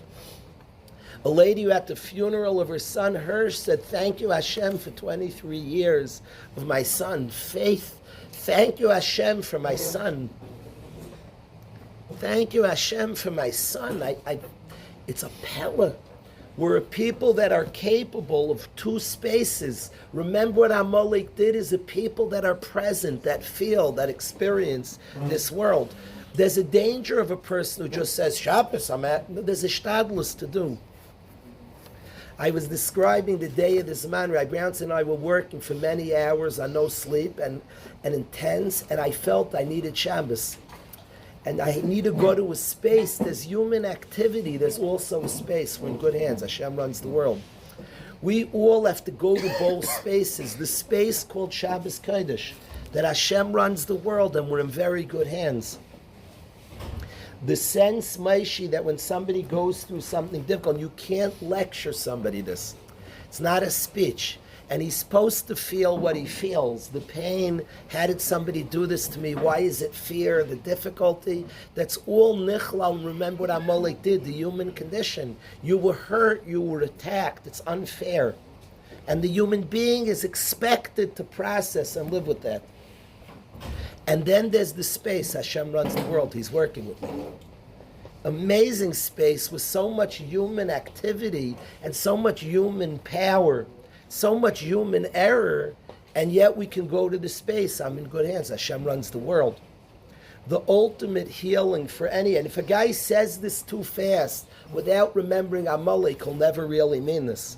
Speaker 1: A lady who at the funeral of her son Hirsch said, thank you Hashem for 23 years of my son. Faith. Thank you Hashem for my son. Thank you Hashem for my son. It's a pella. We're a people that are capable of two spaces. Remember what Amalek did is a people that are present, that feel, that experience this world. There's a danger of a person who just says, Shabbos, there's a shtadlus to do. I was describing the day of this man. Rabbi Brownson and I were working for many hours on no sleep and intense, and I felt I needed Shabbos. And I need to go to a space. There's human activity. There's also a space. We're in good hands. Hashem runs the world. We all have to go to both spaces. The space called Shabbos Kodesh, that Hashem runs the world, and we're in very good hands. The sense, Maishi, that when somebody goes through something difficult, you can't lecture somebody this. It's not a speech. And he's supposed to feel what he feels. The pain, how did somebody do this to me? Why is it fear, the difficulty? That's all nichlal. Remember what Amalek did, the human condition. You were hurt, you were attacked. It's unfair. And the human being is expected to process and live with that. And then there's the space. Hashem runs the world. He's working with me. Amazing space with so much human activity and so much human power, so much human error, and yet we can go to the space. I'm in good hands. Hashem runs the world. The ultimate healing for any, and if a guy says this too fast without remembering Amalek, he'll never really mean this.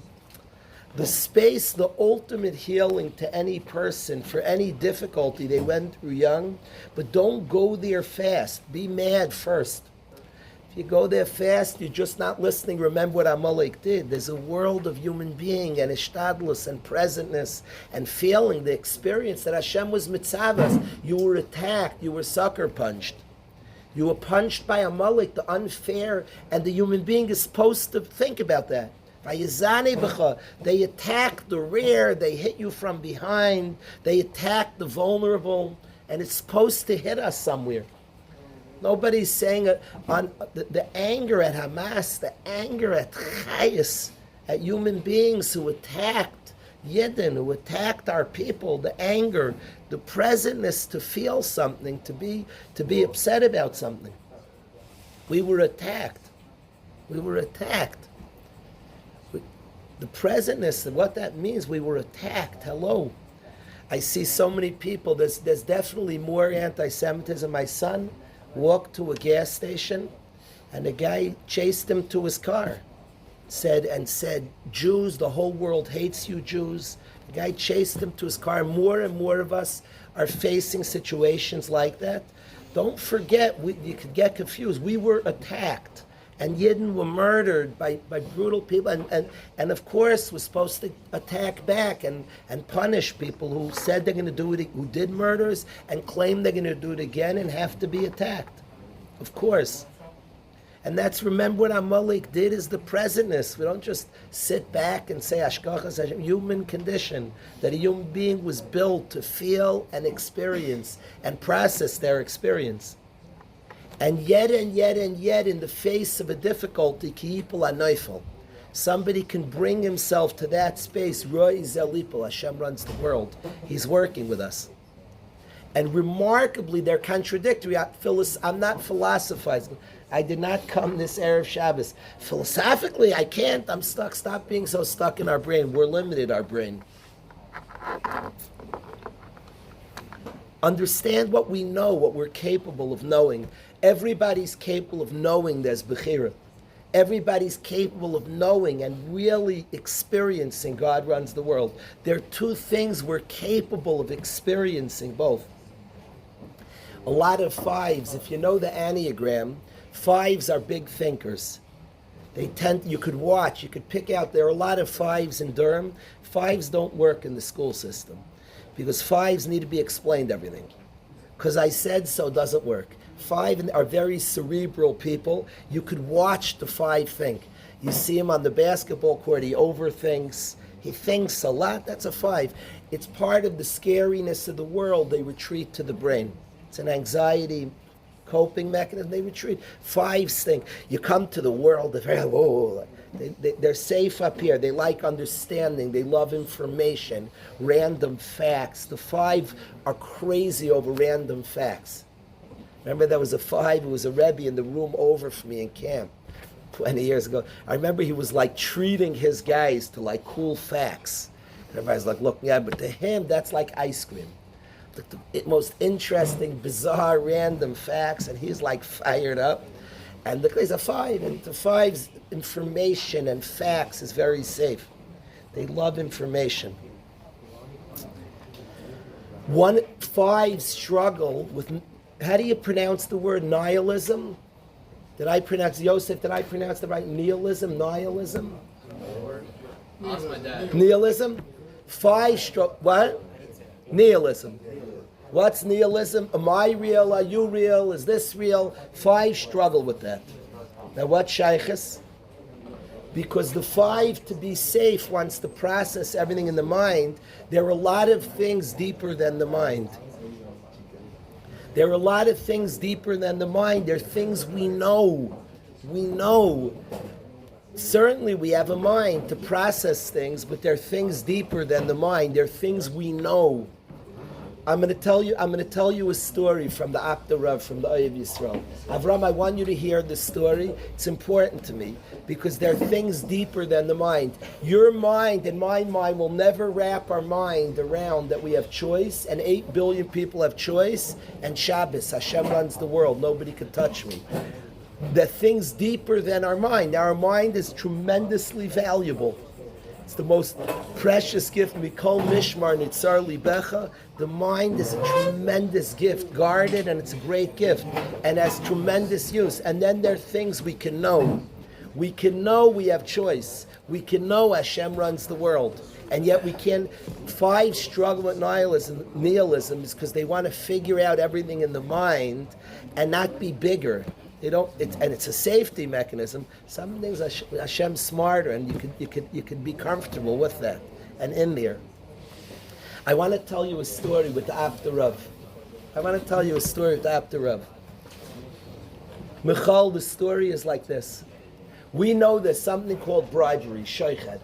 Speaker 1: The space, the ultimate healing to any person for any difficulty they went through young, but don't go there fast. Be mad first. If you go there fast, you're just not listening. Remember what Amalek did. There's a world of human being and ishtadlus and presentness and feeling, the experience that Hashem was mitzavas. You were attacked, you were sucker punched. You were punched by Amalek, the unfair, and the human being is supposed to think about that. They attack the rare, they hit you from behind, they attack the vulnerable, and it's supposed to hit us somewhere. Nobody's saying it on the anger at Hamas, the anger at Chayas, at human beings who attacked Yidden, who attacked our people, the anger, the presentness to feel something, to be upset about something. We were attacked. We were attacked. The presentness of what that means, we were attacked. Hello. I see so many people, there's definitely more anti-Semitism. My son walked to a gas station and a guy chased him to his car. Said, Jews, the whole world hates you Jews. The guy chased him to his car. More and more of us are facing situations like that. Don't forget, you could get confused. We were attacked. And Yidden were murdered by brutal people, and of course we're supposed to attack back and punish people who said they're going to do it, who did murders and claim they're going to do it again and have to be attacked, of course. And that's, remember what Amalek did is the presentness. We don't just sit back and say Ashkachas Hashem, human condition, that a human being was built to feel and experience and process their experience. And yet, in the face of a difficulty, ki'ipol anoifel, somebody can bring himself to that space. Roi zelipol, Hashem runs the world. He's working with us. And remarkably, they're contradictory. I'm not philosophizing. I did not come this Erev Shabbos. Philosophically, I can't. I'm stuck. Stop being so stuck in our brain. We're limited, our brain. Understand what we know, what we're capable of knowing. Everybody's capable of knowing there's Bechira. Everybody's capable of knowing and really experiencing God runs the world. There are two things we're capable of experiencing, both. A lot of fives, if you know the Enneagram, fives are big thinkers. You could watch, you could pick out, there are a lot of fives in Durham. Fives don't work in the school system because fives need to be explained everything. Because I said so doesn't work. Five are very cerebral people. You could watch the five think. You see him on the basketball court, he overthinks. He thinks a lot, that's a five. It's part of the scariness of the world. They retreat to the brain. It's an anxiety coping mechanism. They retreat. Fives think. You come to the world, they're safe up here. They like understanding. They love information, random facts. The five are crazy over random facts. Remember, there was a five who was a Rebbe in the room over from me in camp 20 years ago. I remember he was like treating his guys to like cool facts. Everybody's like, look, yeah, but to him, that's like ice cream. The most interesting, bizarre, random facts, and he's like fired up. And the guy's a five, and the five's information and facts is very safe. They love information. Five struggle with, how do you pronounce the word nihilism? Did I pronounce, Yosef, did I pronounce the right? Nihilism?
Speaker 2: Ask my dad.
Speaker 1: Nihilism? Five struggle, what? Nihilism. What's nihilism? Am I real? Are you real? Is this real? Five struggle with that. Now what shaykhis? Because the five, to be safe, wants to process everything in the mind. There are a lot of things deeper than the mind. There are a lot of things deeper than the mind. There are things we know. We know. Certainly we have a mind to process things, but there are things deeper than the mind. There are things we know. I'm going to tell you a story from the Apta Rav, from the Oyev Yisrael. Avram, I want you to hear this story. It's important to me because there are things deeper than the mind. Your mind and my mind will never wrap our mind around that we have choice, and 8 billion people have choice, and Shabbos, Hashem runs the world. Nobody can touch me. The things deeper than our mind. Now, our mind is tremendously valuable. It's the most precious gift. Mikol Mishmar Nitzar Libecha. The mind is a tremendous gift, guarded, and it's a great gift, and has tremendous use. And then there are things we can know. We can know we have choice. We can know Hashem runs the world. And yet we can't. Five struggle with nihilism is because they want to figure out everything in the mind and not be bigger. They don't, and it's a safety mechanism. Some things Hashem's smarter, and you could be comfortable with that and in there. I want to tell you a story with the Apta Rav. Michal, the story is like this. We know there's something called bribery, shayched.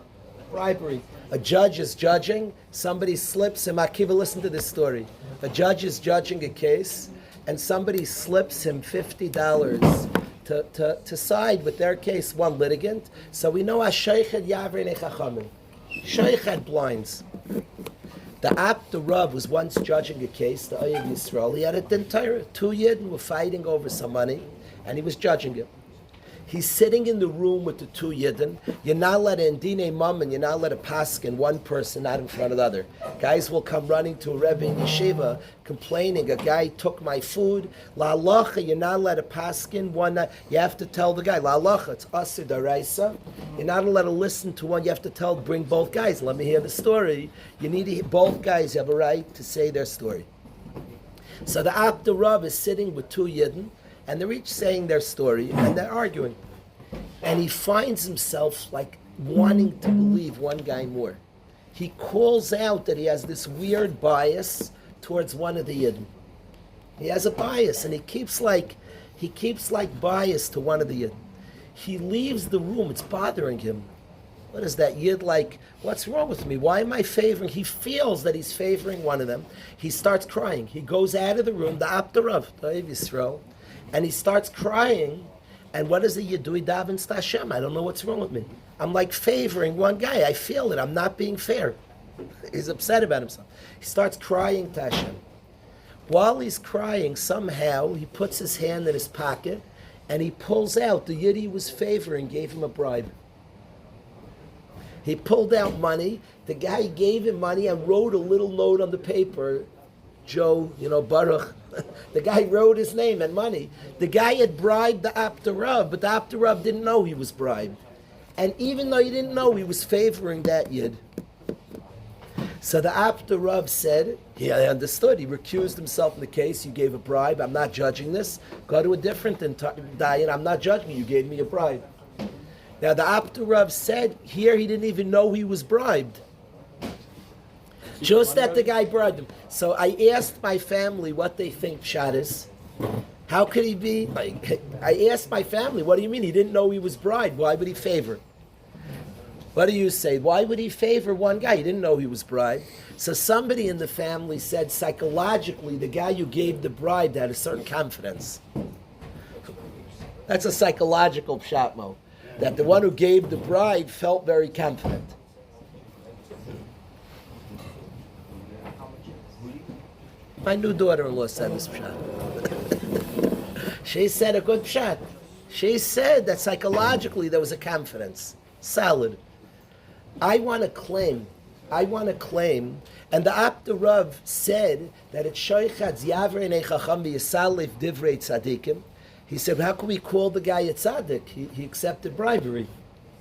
Speaker 1: Bribery. A judge is judging, somebody slips him. Akiva, listen to this story. A judge is judging a case, and somebody slips him $50 to side with their case, one litigant. So we know shayched yavre nechachamim. Shayched blinds. The Rav was once judging a case, the Oyev Yisrael. He had a din Torah. Two Yidden were fighting over some money, and he was judging it. He's sitting in the room with the two Yidden. You're not allowed to indine mum, and you're not allowed to paskin one person not in front of the other. Guys will come running to a Rebbe in yeshiva complaining, a guy took my food. La halacha, you're not allowed to paskin one. You have to tell the guy, la halacha, it's asir daraisa. You're not allowed to listen to one. You have to bring both guys. Let me hear the story. You need to hear both guys. You have a right to say their story. So the Rav is sitting with two Yidden, and they're each saying their story, and they're arguing. And he finds himself like wanting to believe one guy more. He calls out that he has this weird bias towards one of the Yidden. He has a bias, and he keeps like bias to one of the Yidden. He leaves the room. It's bothering him. What is that Yid like? What's wrong with me? Why am I favoring? He feels that he's favoring one of them. He starts crying. He goes out of the room, the Rav, the Oyev Yisrael, and he starts crying. And what does the Yid do? He davens to Hashem. I don't know what's wrong with me. I'm like favoring one guy. I feel it. I'm not being fair. He's upset about himself. He starts crying to Hashem. While he's crying, somehow he puts his hand in his pocket and he pulls out the Yid he was favoring, gave him a bribe. He pulled out money. The guy gave him money and wrote a little note on the paper. Joe, Baruch. The guy wrote his name and money. The guy had bribed the Rav, but the Rav didn't know he was bribed. And even though he didn't know, he was favoring that Yid. So the Rav said, he understood. He recused himself in the case. You gave a bribe. I'm not judging this. Go to a different diet. I'm not judging you. You gave me a bribe. Now the Rav said, here he didn't even know he was bribed. Just that the guy bribed him. So I asked my family what they think Pshat is. How could he be? I asked my family, what do you mean? He didn't know he was bribed. Why would he favor? What do you say? Why would he favor one guy? He didn't know he was bribed. So somebody in the family said psychologically the guy you gave the bribe had a certain confidence. That's a psychological Pshat mo. That the one who gave the bribe felt very confident. My new daughter-in-law said this pshat. She said a good pshat. She said that psychologically there was a confidence. Solid. I want to claim, and the Rav said that it's shoichatz yavrei nechacham v'yisalif divrei tzadikim. He said, how can we call the guy a tzaddik? He accepted bribery.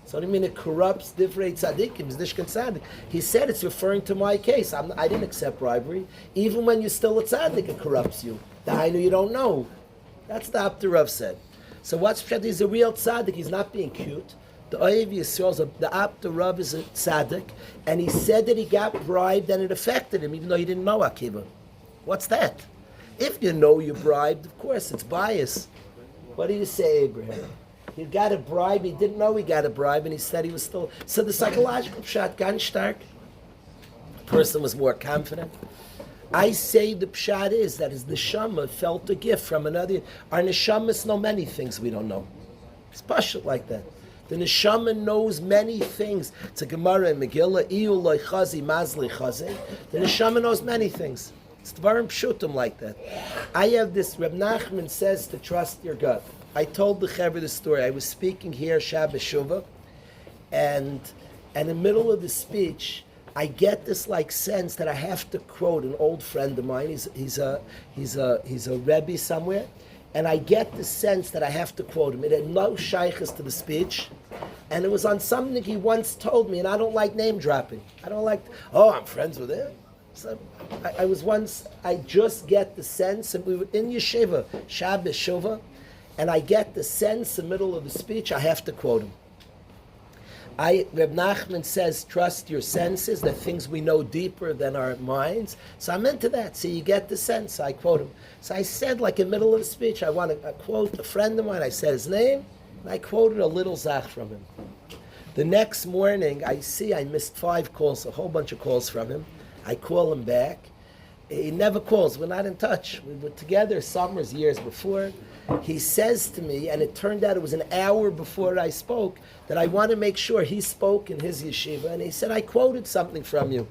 Speaker 1: So what do you mean it corrupts divrei tzadikim? Is nishkan tzaddik? He said it's referring to my case. I didn't accept bribery. Even when you're still a tzaddik, it corrupts you. The hainu you don't know. That's the Rav said. So what's pshat? He's a real tzaddik. He's not being cute. The Oyev Yisrael, the Rav is a tzaddik, and he said that he got bribed and it affected him, even though he didn't know Akiva. What's that? If you know you're bribed, of course it's bias. What do you say, Abraham? He got a bribe, he didn't know he got a bribe, and he said he was still... So the psychological pshat, ganz stark. The person was more confident. I say the pshat is that his neshama felt a gift from another... Our neshamas know many things we don't know. It's special like that. The neshama knows many things. It's a Gemara in Megillah, Iyu loy chazi mazli chazi. The neshama knows many things. It's dvarim pshutim like that. I have this, Reb Nachman says to trust your gut. I told the Chaver the story. I was speaking here, Shabbos Shuvah, and in the middle of the speech, I get this like sense that I have to quote an old friend of mine. He's a Rebbe somewhere, and I get the sense that I have to quote him. It had no shaykhs to the speech, and it was on something he once told me, and I don't like name dropping. I don't like, I'm friends with him. So I just get the sense, and we were in yeshiva, Shabbos Shuvah, and I get the sense in the middle of the speech, I have to quote him. Reb Nachman says, trust your senses, that things we know deeper than our minds. So I'm into that. So you get the sense. I quote him. So I said, like in the middle of the speech, I want to quote a friend of mine. I said his name, and I quoted a little zach from him. The next morning, I missed 5 calls, a whole bunch of calls from him. I call him back. He never calls. We're not in touch. We were together summers, years before. He says to me, and it turned out it was an hour before I spoke, that I want to make sure he spoke in his yeshiva. And he said, I quoted something from you.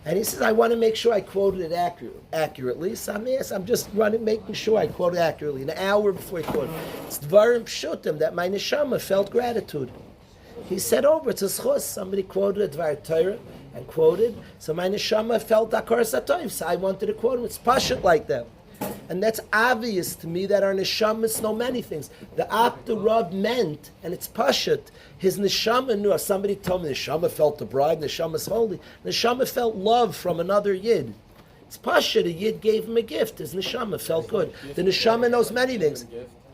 Speaker 1: And he says, I want to make sure I quoted it accurately. So I'm just making sure I quote it accurately. An hour before he quoted. It's dvarim pshutim that my neshama felt gratitude. He said, it's a schus. Somebody quoted a dvar Torah and quoted. So my neshama felt akar satayv. So I wanted to quote him. It's pashut like that. And that's obvious to me that our neshamas know many things. The Apta Rav meant, and it's pashut, his neshama knew. Somebody told me neshama felt the bride, neshama's holy. Neshama felt love from another yid. It's pashut, a yid gave him a gift. His neshama felt good. The neshama knows many things.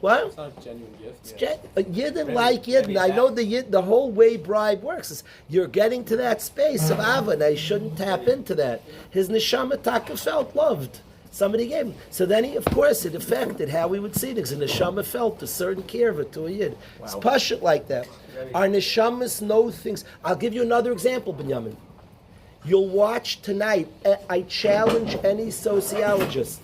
Speaker 1: What?
Speaker 2: It's not a genuine gift.
Speaker 1: Yidden like Yidden. I know the whole way bribe works is you're getting to that space of Ava. Now you shouldn't tap into that. His neshama taka felt loved. Somebody gave him. So then of course, it affected how we would see things. And neshama felt a certain kirva to a yid. Wow. It's pashut like that. Our neshamas know things. I'll give you another example, Binyamin. You'll watch tonight. I challenge any sociologist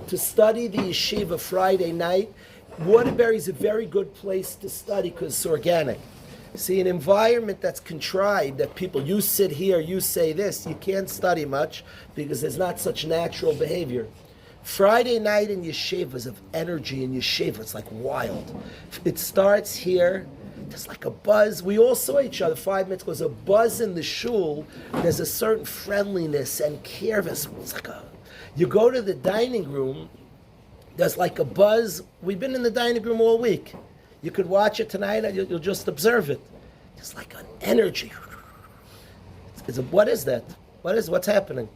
Speaker 1: to study the yeshiva Friday night. Waterbury is a very good place to study because it's organic. See, an environment that's contrived, that people, you sit here, you say this, you can't study much because there's not such natural behavior. Friday night in yeshivas of energy in yeshiva, it's like wild. It starts here, there's like a buzz. We all saw each other 5 minutes ago. There's a buzz in the shul. There's a certain friendliness and care. It's like you go to the dining room, there's like a buzz. We've been in the dining room all week. You could watch it tonight and you'll just observe it. It's like an energy. What is that? What's happening?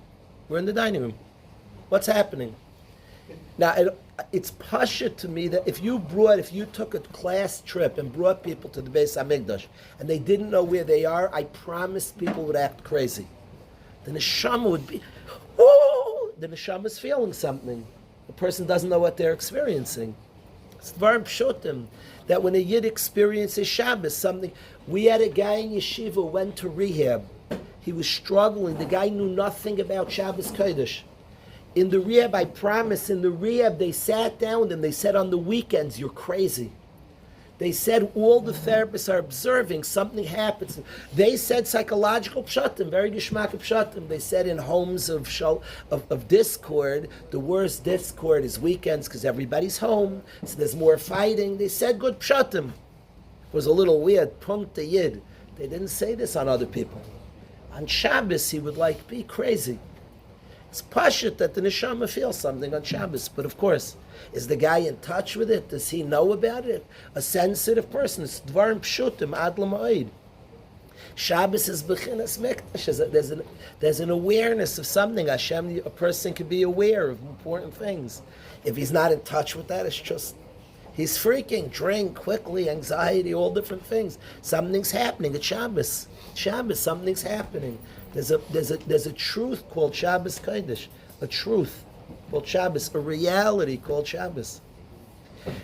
Speaker 1: We're in the dining room. What's happening? Now, it's pashut to me that if you took a class trip and brought people to the Beis HaMikdash and they didn't know where they are, I promise people would act crazy. The neshama would be, oh, the neshama's feeling something. The person doesn't know what they're experiencing. It's dvarim pshutim that when a yid experiences Shabbos, something. We had a guy in yeshiva who went to rehab. He was struggling. The guy knew nothing about Shabbos Kodesh. In the rehab, I promise, in the rehab, they sat down with him. They said, on the weekends, you're crazy. They said all the therapists are observing something happens. They said psychological pshatim, very geshmak pshatim. They said in homes of discord, the worst discord is weekends because everybody's home, so there's more fighting. They said good pshatim. It was a little weird, punta yid. They didn't say this on other people. On Shabbos, he would be crazy. It's pashut that the neshama feels something on Shabbos, but of course, is the guy in touch with it? Does he know about it? A sensitive person. It's dvarim pshutim ad l'ma'id. Shabbos is b'chinas mikdash. There's an awareness of something. Hashem, a person can be aware of important things. If he's not in touch with that, it's just he's freaking. Drink quickly, anxiety, all different things. Something's happening at Shabbos. Shabbos, something's happening. There's a truth called Shabbos Kodesh. A truth called Shabbos, a reality called Shabbos.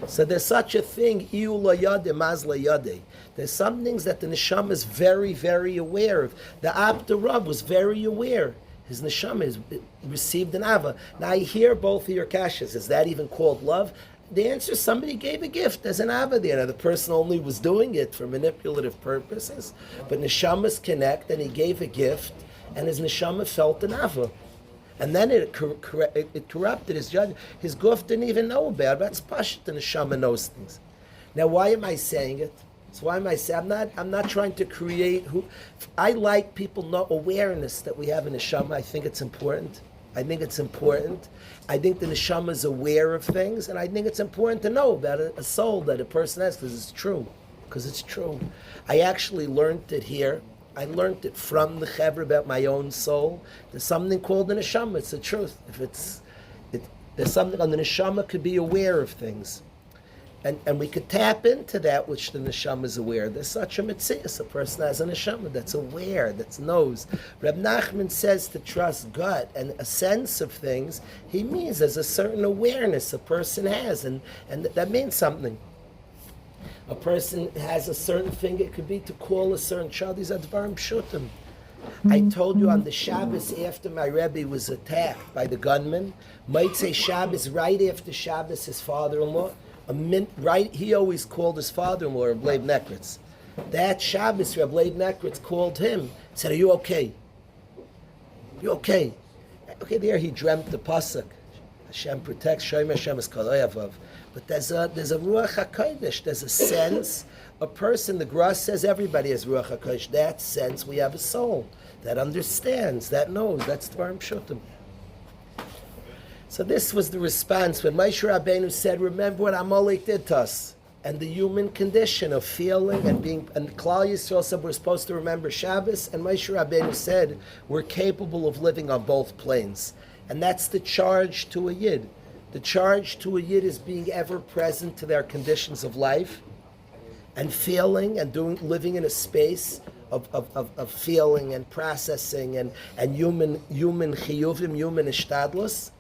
Speaker 1: So there's such a thing, iu la yade, maz la yade. There's some things that the neshama is very, very aware of. The Abda Rav was very aware. His neshama has received an ava. Now I hear both of your kashas. Is that even called love? The answer is somebody gave a gift as an ava there. Now the person only was doing it for manipulative purposes, but neshamas connect, and he gave a gift, and his neshama felt an ava. And then it corrupted his judgment. His guf didn't even know about it. That's pashut, the neshama knows things. Now, why am I saying it? So why am I saying? I'm not trying to create. I like people know awareness that we have in neshama. I think it's important. I think the neshama is aware of things, and I think it's important to know about a soul that a person has because it's true. I actually learned it here. I learned it from the Chevra about my own soul. There's something called the neshama. It's the truth. There's something on the neshama could be aware of things. And we could tap into that which the neshama is aware. There's such a mitzias. A person has a neshama that's aware, that knows. Reb Nachman says to trust gut and a sense of things. He means there's a certain awareness a person has, and that means something. A person has a certain thing. It could be to call a certain child. These are dvarim pshutim. I told you on the Shabbos after my Rebbe was attacked by the gunman. Might say Shabbos, right after Shabbos, his father-in-law. He always called his father-in-law Reb Leib Nekritz. That Shabbos, Reb Leib Nekritz called him, said, "Are you okay? You okay?" Okay, there he dreamt the pasuk. Hashem protects, Shomer Hashem is kol oyavav. But there's a Ruach HaKodesh, there's a sense, a person, the Gra says everybody has Ruach HaKodesh. That sense, we have a soul that understands, that knows, that's Dvarim Pshutim. So this was the response when Moshe Rabbeinu said, remember what Amalek did to us, and the human condition of feeling and being, and Klal Yisrael said we're supposed to remember Shabbos, and Moshe Rabbeinu said we're capable of living on both planes. And that's the charge to a Yid. The charge to a Yid is being ever present to their conditions of life, and feeling and living in a space of feeling and processing and human chiyuvim, human ishtadlus,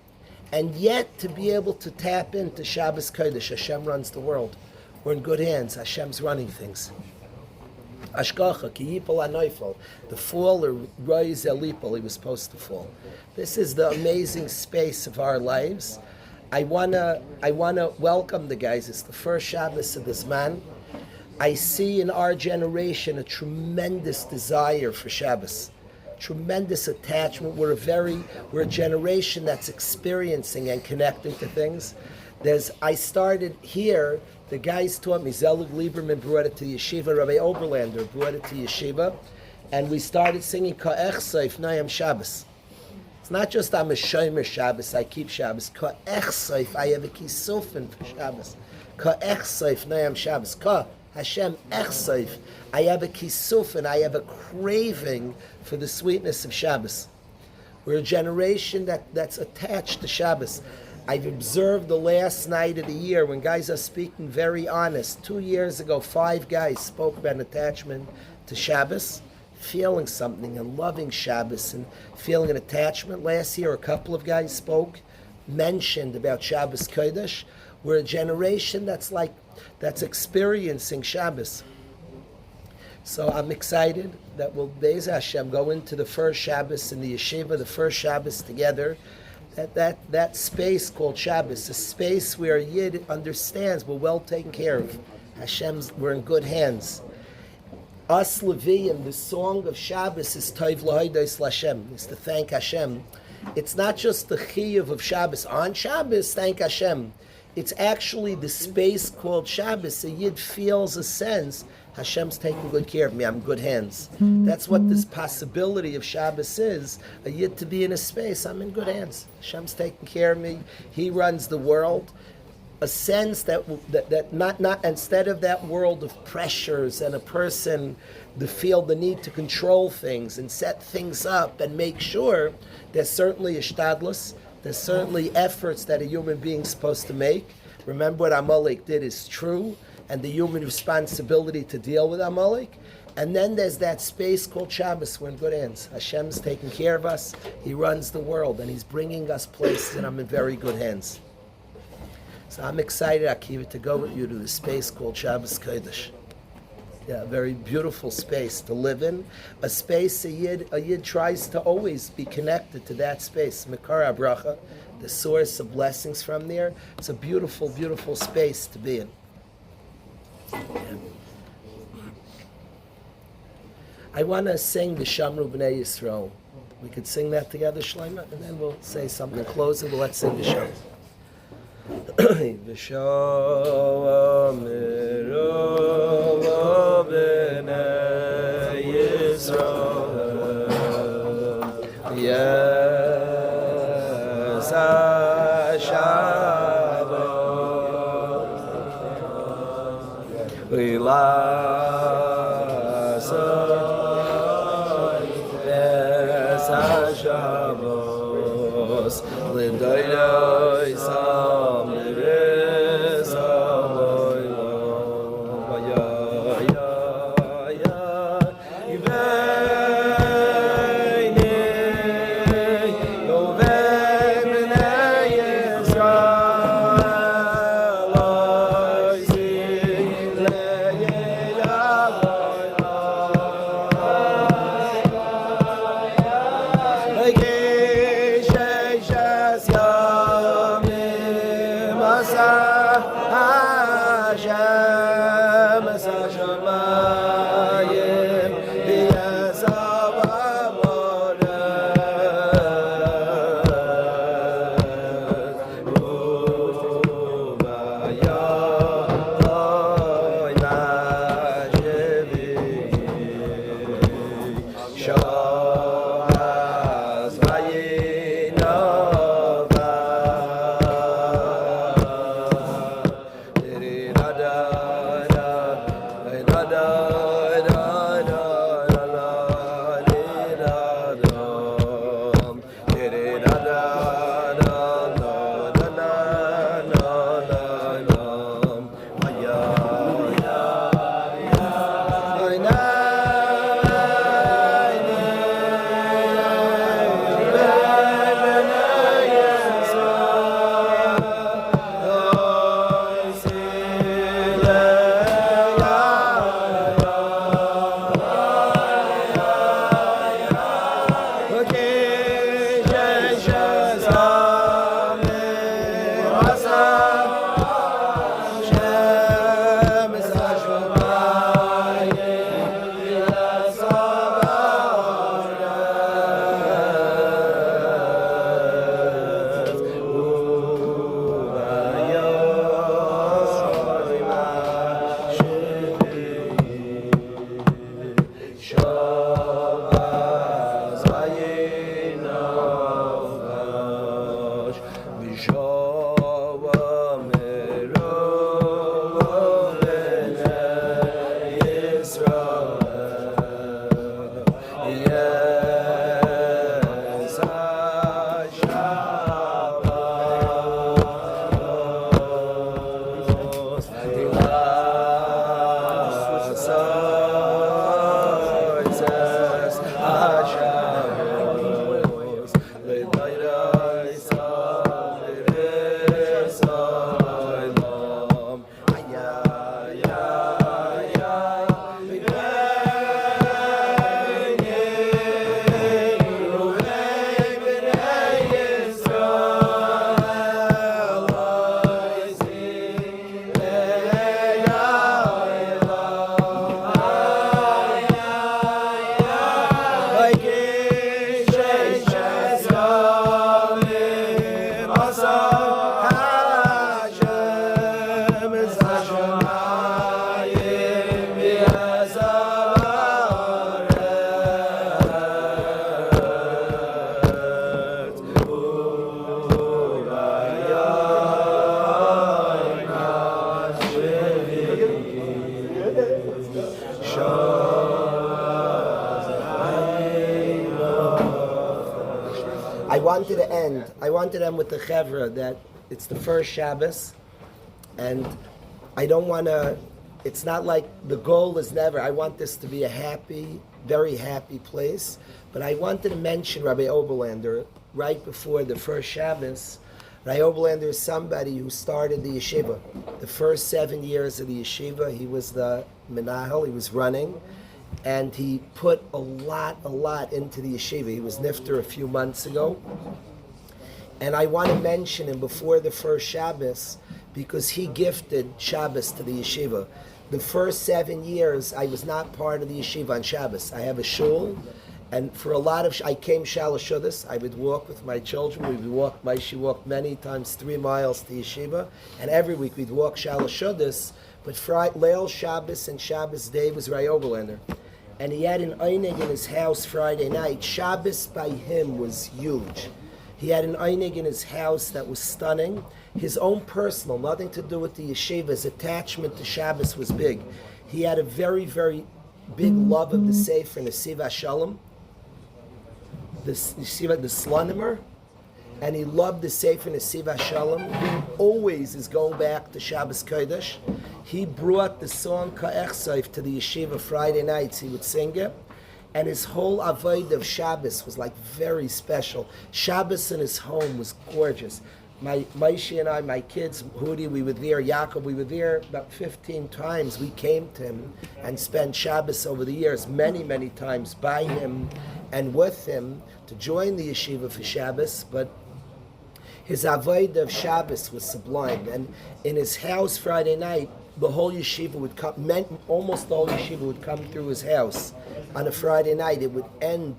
Speaker 1: and yet to be able to tap into Shabbos Kodesh. Hashem runs the world. We're in good hands. Hashem's running things. Ashkacha, ki yipol anoifel. The fall, or roiz elipol, he was supposed to fall. This is the amazing space of our lives. I wanna welcome the guys. It's the first Shabbos of this man. I see in our generation a tremendous desire for Shabbos, tremendous attachment. We're a generation that's experiencing and connecting to things. I started here. The guys taught me. Zelig Lieberman brought it to Yeshiva. Rabbi Oberlander brought it to Yeshiva, and we started singing Ka'ech Seif Nayam Shabbos. It's not just I'm a Shomer Shabbos, I keep Shabbos. Ka'ech Seif, I have a kisufin for Shabbos. Ka'ech Seif Nayam Shabbos. Ka Hashem Ech Seif, I have a kisufin, I have a craving for the sweetness of Shabbos. We're a generation that's attached to Shabbos. I've observed the last night of the year when guys are speaking very honest. 2 years ago, 5 guys spoke about an attachment to Shabbos, feeling something and loving Shabbos and feeling an attachment. Last year, a couple of guys mentioned about Shabbos Kodesh. We're a generation that's experiencing Shabbos. So I'm excited that we'll, Be'ez Hashem, go into the first Shabbos in the yeshiva, the first Shabbos together. That space called Shabbos, a space where Yid understands we're well taken care of. We're in good hands. Us Leviim, the song of Shabbos is Tov L'Hodos L'Hashem. It's to thank Hashem. It's not just the chiyuv of Shabbos. On Shabbos, thank Hashem. It's actually the space called Shabbos. A Yid feels a sense, Hashem's taking good care of me, I'm in good hands. That's what this possibility of Shabbos is, a Yid to be in a space, I'm in good hands. Hashem's taking care of me, He runs the world. A sense that not instead of that world of pressures and a person feel the need to control things and set things up and make sure, there's certainly ishtadlus, there's certainly efforts that a human being's supposed to make. Remember what Amalek did is true, and the human responsibility to deal with Amalek. And then there's that space called Shabbos. We're in good hands. Hashem's taking care of us. He runs the world, and He's bringing us places, and I'm in very good hands. So I'm excited, Akiva, to go with you to the space called Shabbos Kodesh. Yeah, a very beautiful space to live in. A space a Yid tries to always be connected to that space. Mekar HaBracha, the source of blessings from there. It's a beautiful, beautiful space to be in. Yeah. I want to sing the Shamru B'nai Yisrael. We could sing that together, Shlomo, and then we'll say something closing, but let's sing the Shamru. V'shamru B'nai Yisrael, yes, HaShabbat, yes, HaShabbat, L'Doyoi Sam Neves Avoy I wanted to end with the chevra that it's the first Shabbos, and I don't want to. It's not like the goal is never. I want this to be a happy, very happy place. But I wanted to mention Rabbi Oberlander right before the first Shabbos. Rabbi Oberlander is somebody who started the yeshiva. The first 7 years of the yeshiva, he was the menahel. He was running. And he put a lot into the yeshiva. He was nifter a few months ago. And I want to mention him before the first Shabbos because he gifted Shabbos to the yeshiva. The first 7 years, I was not part of the yeshiva on Shabbos. I have a shul, and for a lot of, I came Shalosh Shudas. I would walk with my children. We would walk, Maishi walked many times 3 miles to yeshiva, and every week we'd walk Shalosh Shudas. But Leil Shabbos and Shabbos day was Ray Oberlander. And he had an einig in his house Friday night. Shabbos by him was huge. He had an einig in his house that was stunning. His own personal, nothing to do with the yeshiva, his attachment to Shabbos was big. He had a very, very big love of the Sefer Nesiva Shalom, the Slonimer, and he loved the Sefer Nesiva Shalom. He always is going back to Shabbos Kodesh. He brought the song Ka'ech Seif to the yeshiva Friday nights. He would sing it. And his whole avoid of Shabbos was like very special. Shabbos in his home was gorgeous. My Maishi and I, my kids, Hudi, we were there, Yaakov, we were there about 15 times. We came to him and spent Shabbos over the years, many times by him and with him to join the yeshiva for Shabbos. But his avoid of Shabbos was sublime. And in his house Friday night, the whole yeshiva would come, almost the whole yeshiva would come through his house on a Friday night. It would end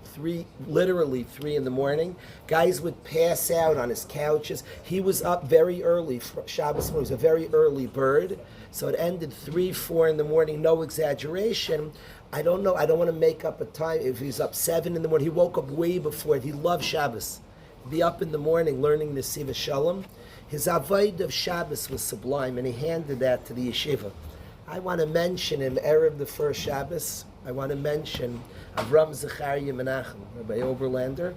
Speaker 1: literally 3 in the morning. Guys would pass out on his couches. He was up very early. Shabbos was a very early bird. So it ended 3, 4 in the morning, no exaggeration. I don't know, I don't want to make up a time. If he's up 7 in the morning, he woke up way before it. He loved Shabbos. He'd be up in the morning learning the Siva Shalom. His avoid of Shabbos was sublime, and he handed that to the yeshiva. I want to mention him, Erev the first Shabbos. I want to mention Avram Zechariah Menachem, Rabbi Oberlander,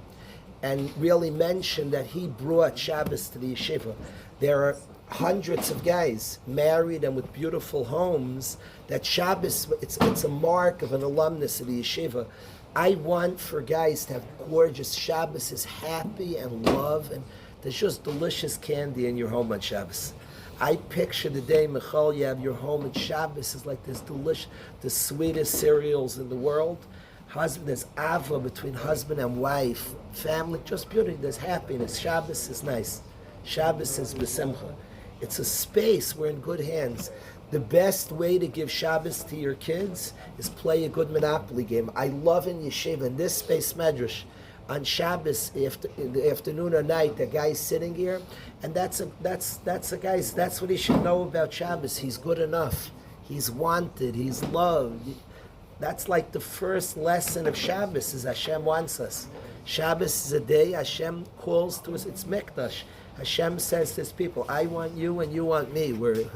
Speaker 1: and really mention that he brought Shabbos to the yeshiva. There are hundreds of guys married and with beautiful homes that Shabbos, it's a mark of an alumnus of the yeshiva. I want for guys to have gorgeous Shabbos, is happy and love, and there's just delicious candy in your home on Shabbos. I picture the day, Michal, you have your home and Shabbos is like this delicious, the sweetest cereals in the world. There's ava between husband and wife, family, just beauty. There's happiness. Shabbos is nice. Shabbos is besimcha. It's a space. We're in good hands. The best way to give Shabbos to your kids is play a good Monopoly game. I love in yeshiva, in this space medrash, on Shabbos in the afternoon or night, the guy's sitting here, and that's what he should know about Shabbos. He's good enough. He's wanted. He's loved. That's like the first lesson of Shabbos, is Hashem wants us. Shabbos is a day Hashem calls to us. It's Mikdash. Hashem says to his people, I want you and you want me. We're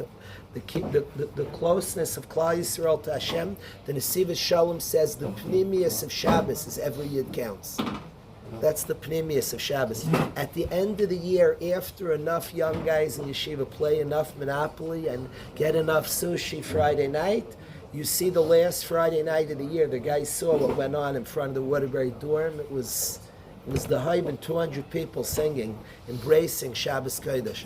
Speaker 1: the closeness of Klal Yisrael to Hashem. The Nesiva Shalom says the pnimius of Shabbos is every yid counts. That's the pnimius of Shabbos. At the end of the year, after enough young guys in yeshiva play enough Monopoly and get enough sushi Friday night, you see the last Friday night of the year, the guys saw what went on in front of the Waterbury dorm. It was the hype and 200 people singing, embracing Shabbos Kodesh.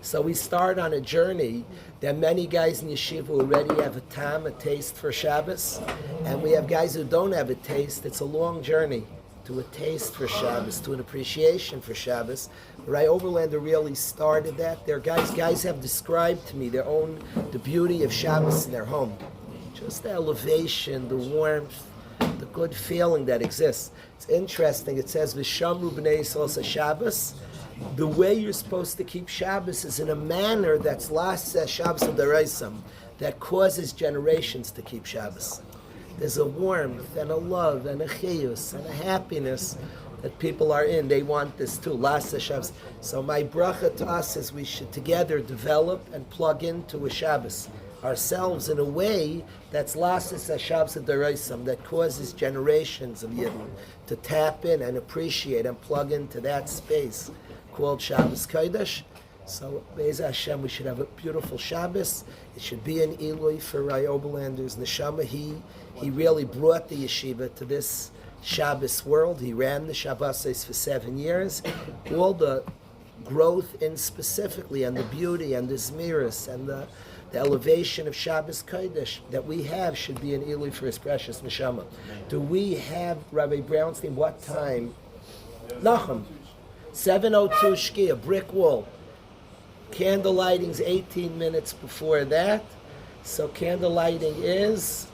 Speaker 1: So we start on a journey. There are many guys in yeshiva who already have a taste for Shabbos, and we have guys who don't have a taste. It's a long journey to a taste for Shabbos, to an appreciation for Shabbos. Ray Overlander really started that. There are guys have described to me the beauty of Shabbos in their home. Just the elevation, the warmth, the good feeling that exists. It's interesting. It says, V'shamru b'nei Yisrael Shabbos. The way you're supposed to keep Shabbos is in a manner that's last Shabbos of the Reisam, that causes generations to keep Shabbos. There's a warmth and a love and a chiyus and a happiness that people are in. They want this too. Last Shabbos. So my bracha to us is we should together develop and plug into a Shabbos ourselves in a way that's last Shabbos of the Reisam, that causes generations of Yidden to tap in and appreciate and plug into that space called Shabbos Kodesh. So, Be'ez Hashem, we should have a beautiful Shabbos. It should be an Eloi for Ray Oberlander's neshama. He really brought the yeshiva to this Shabbos world. He ran the Shabbosos for 7 years. All the growth in specifically, and the beauty and the Zmiris and the elevation of Shabbos Kodesh that we have should be an Eloi for his precious neshama. Do we have, Rabbi Brownstein, what time? Nachum. 7:02 Shkia, brick wall. Candle lighting's 18 minutes before that. So candle lighting is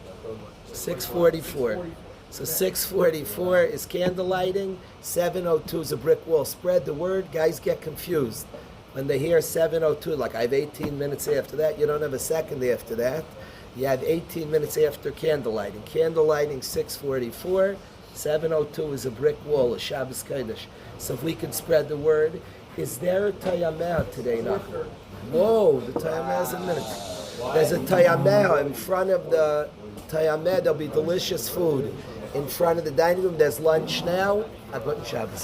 Speaker 1: 6:44. So 6:44 is candle lighting. 7:02 is a brick wall. Spread the word. Guys get confused when they hear 7:02. Like, I have 18 minutes after that. You don't have a second after that. You have 18 minutes after candle lighting. Candle lighting 6:44. 7:02 is a brick wall, a Shabbos Kodesh. So if we could spread the word. Is there a Tayameh today, Nachum? Whoa, the Tayameh is a minute. There's a Tayameh in front of the Tayameh. There'll be delicious food. In front of the dining room, there's lunch now. Agot Shabbos.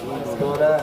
Speaker 1: What's going on?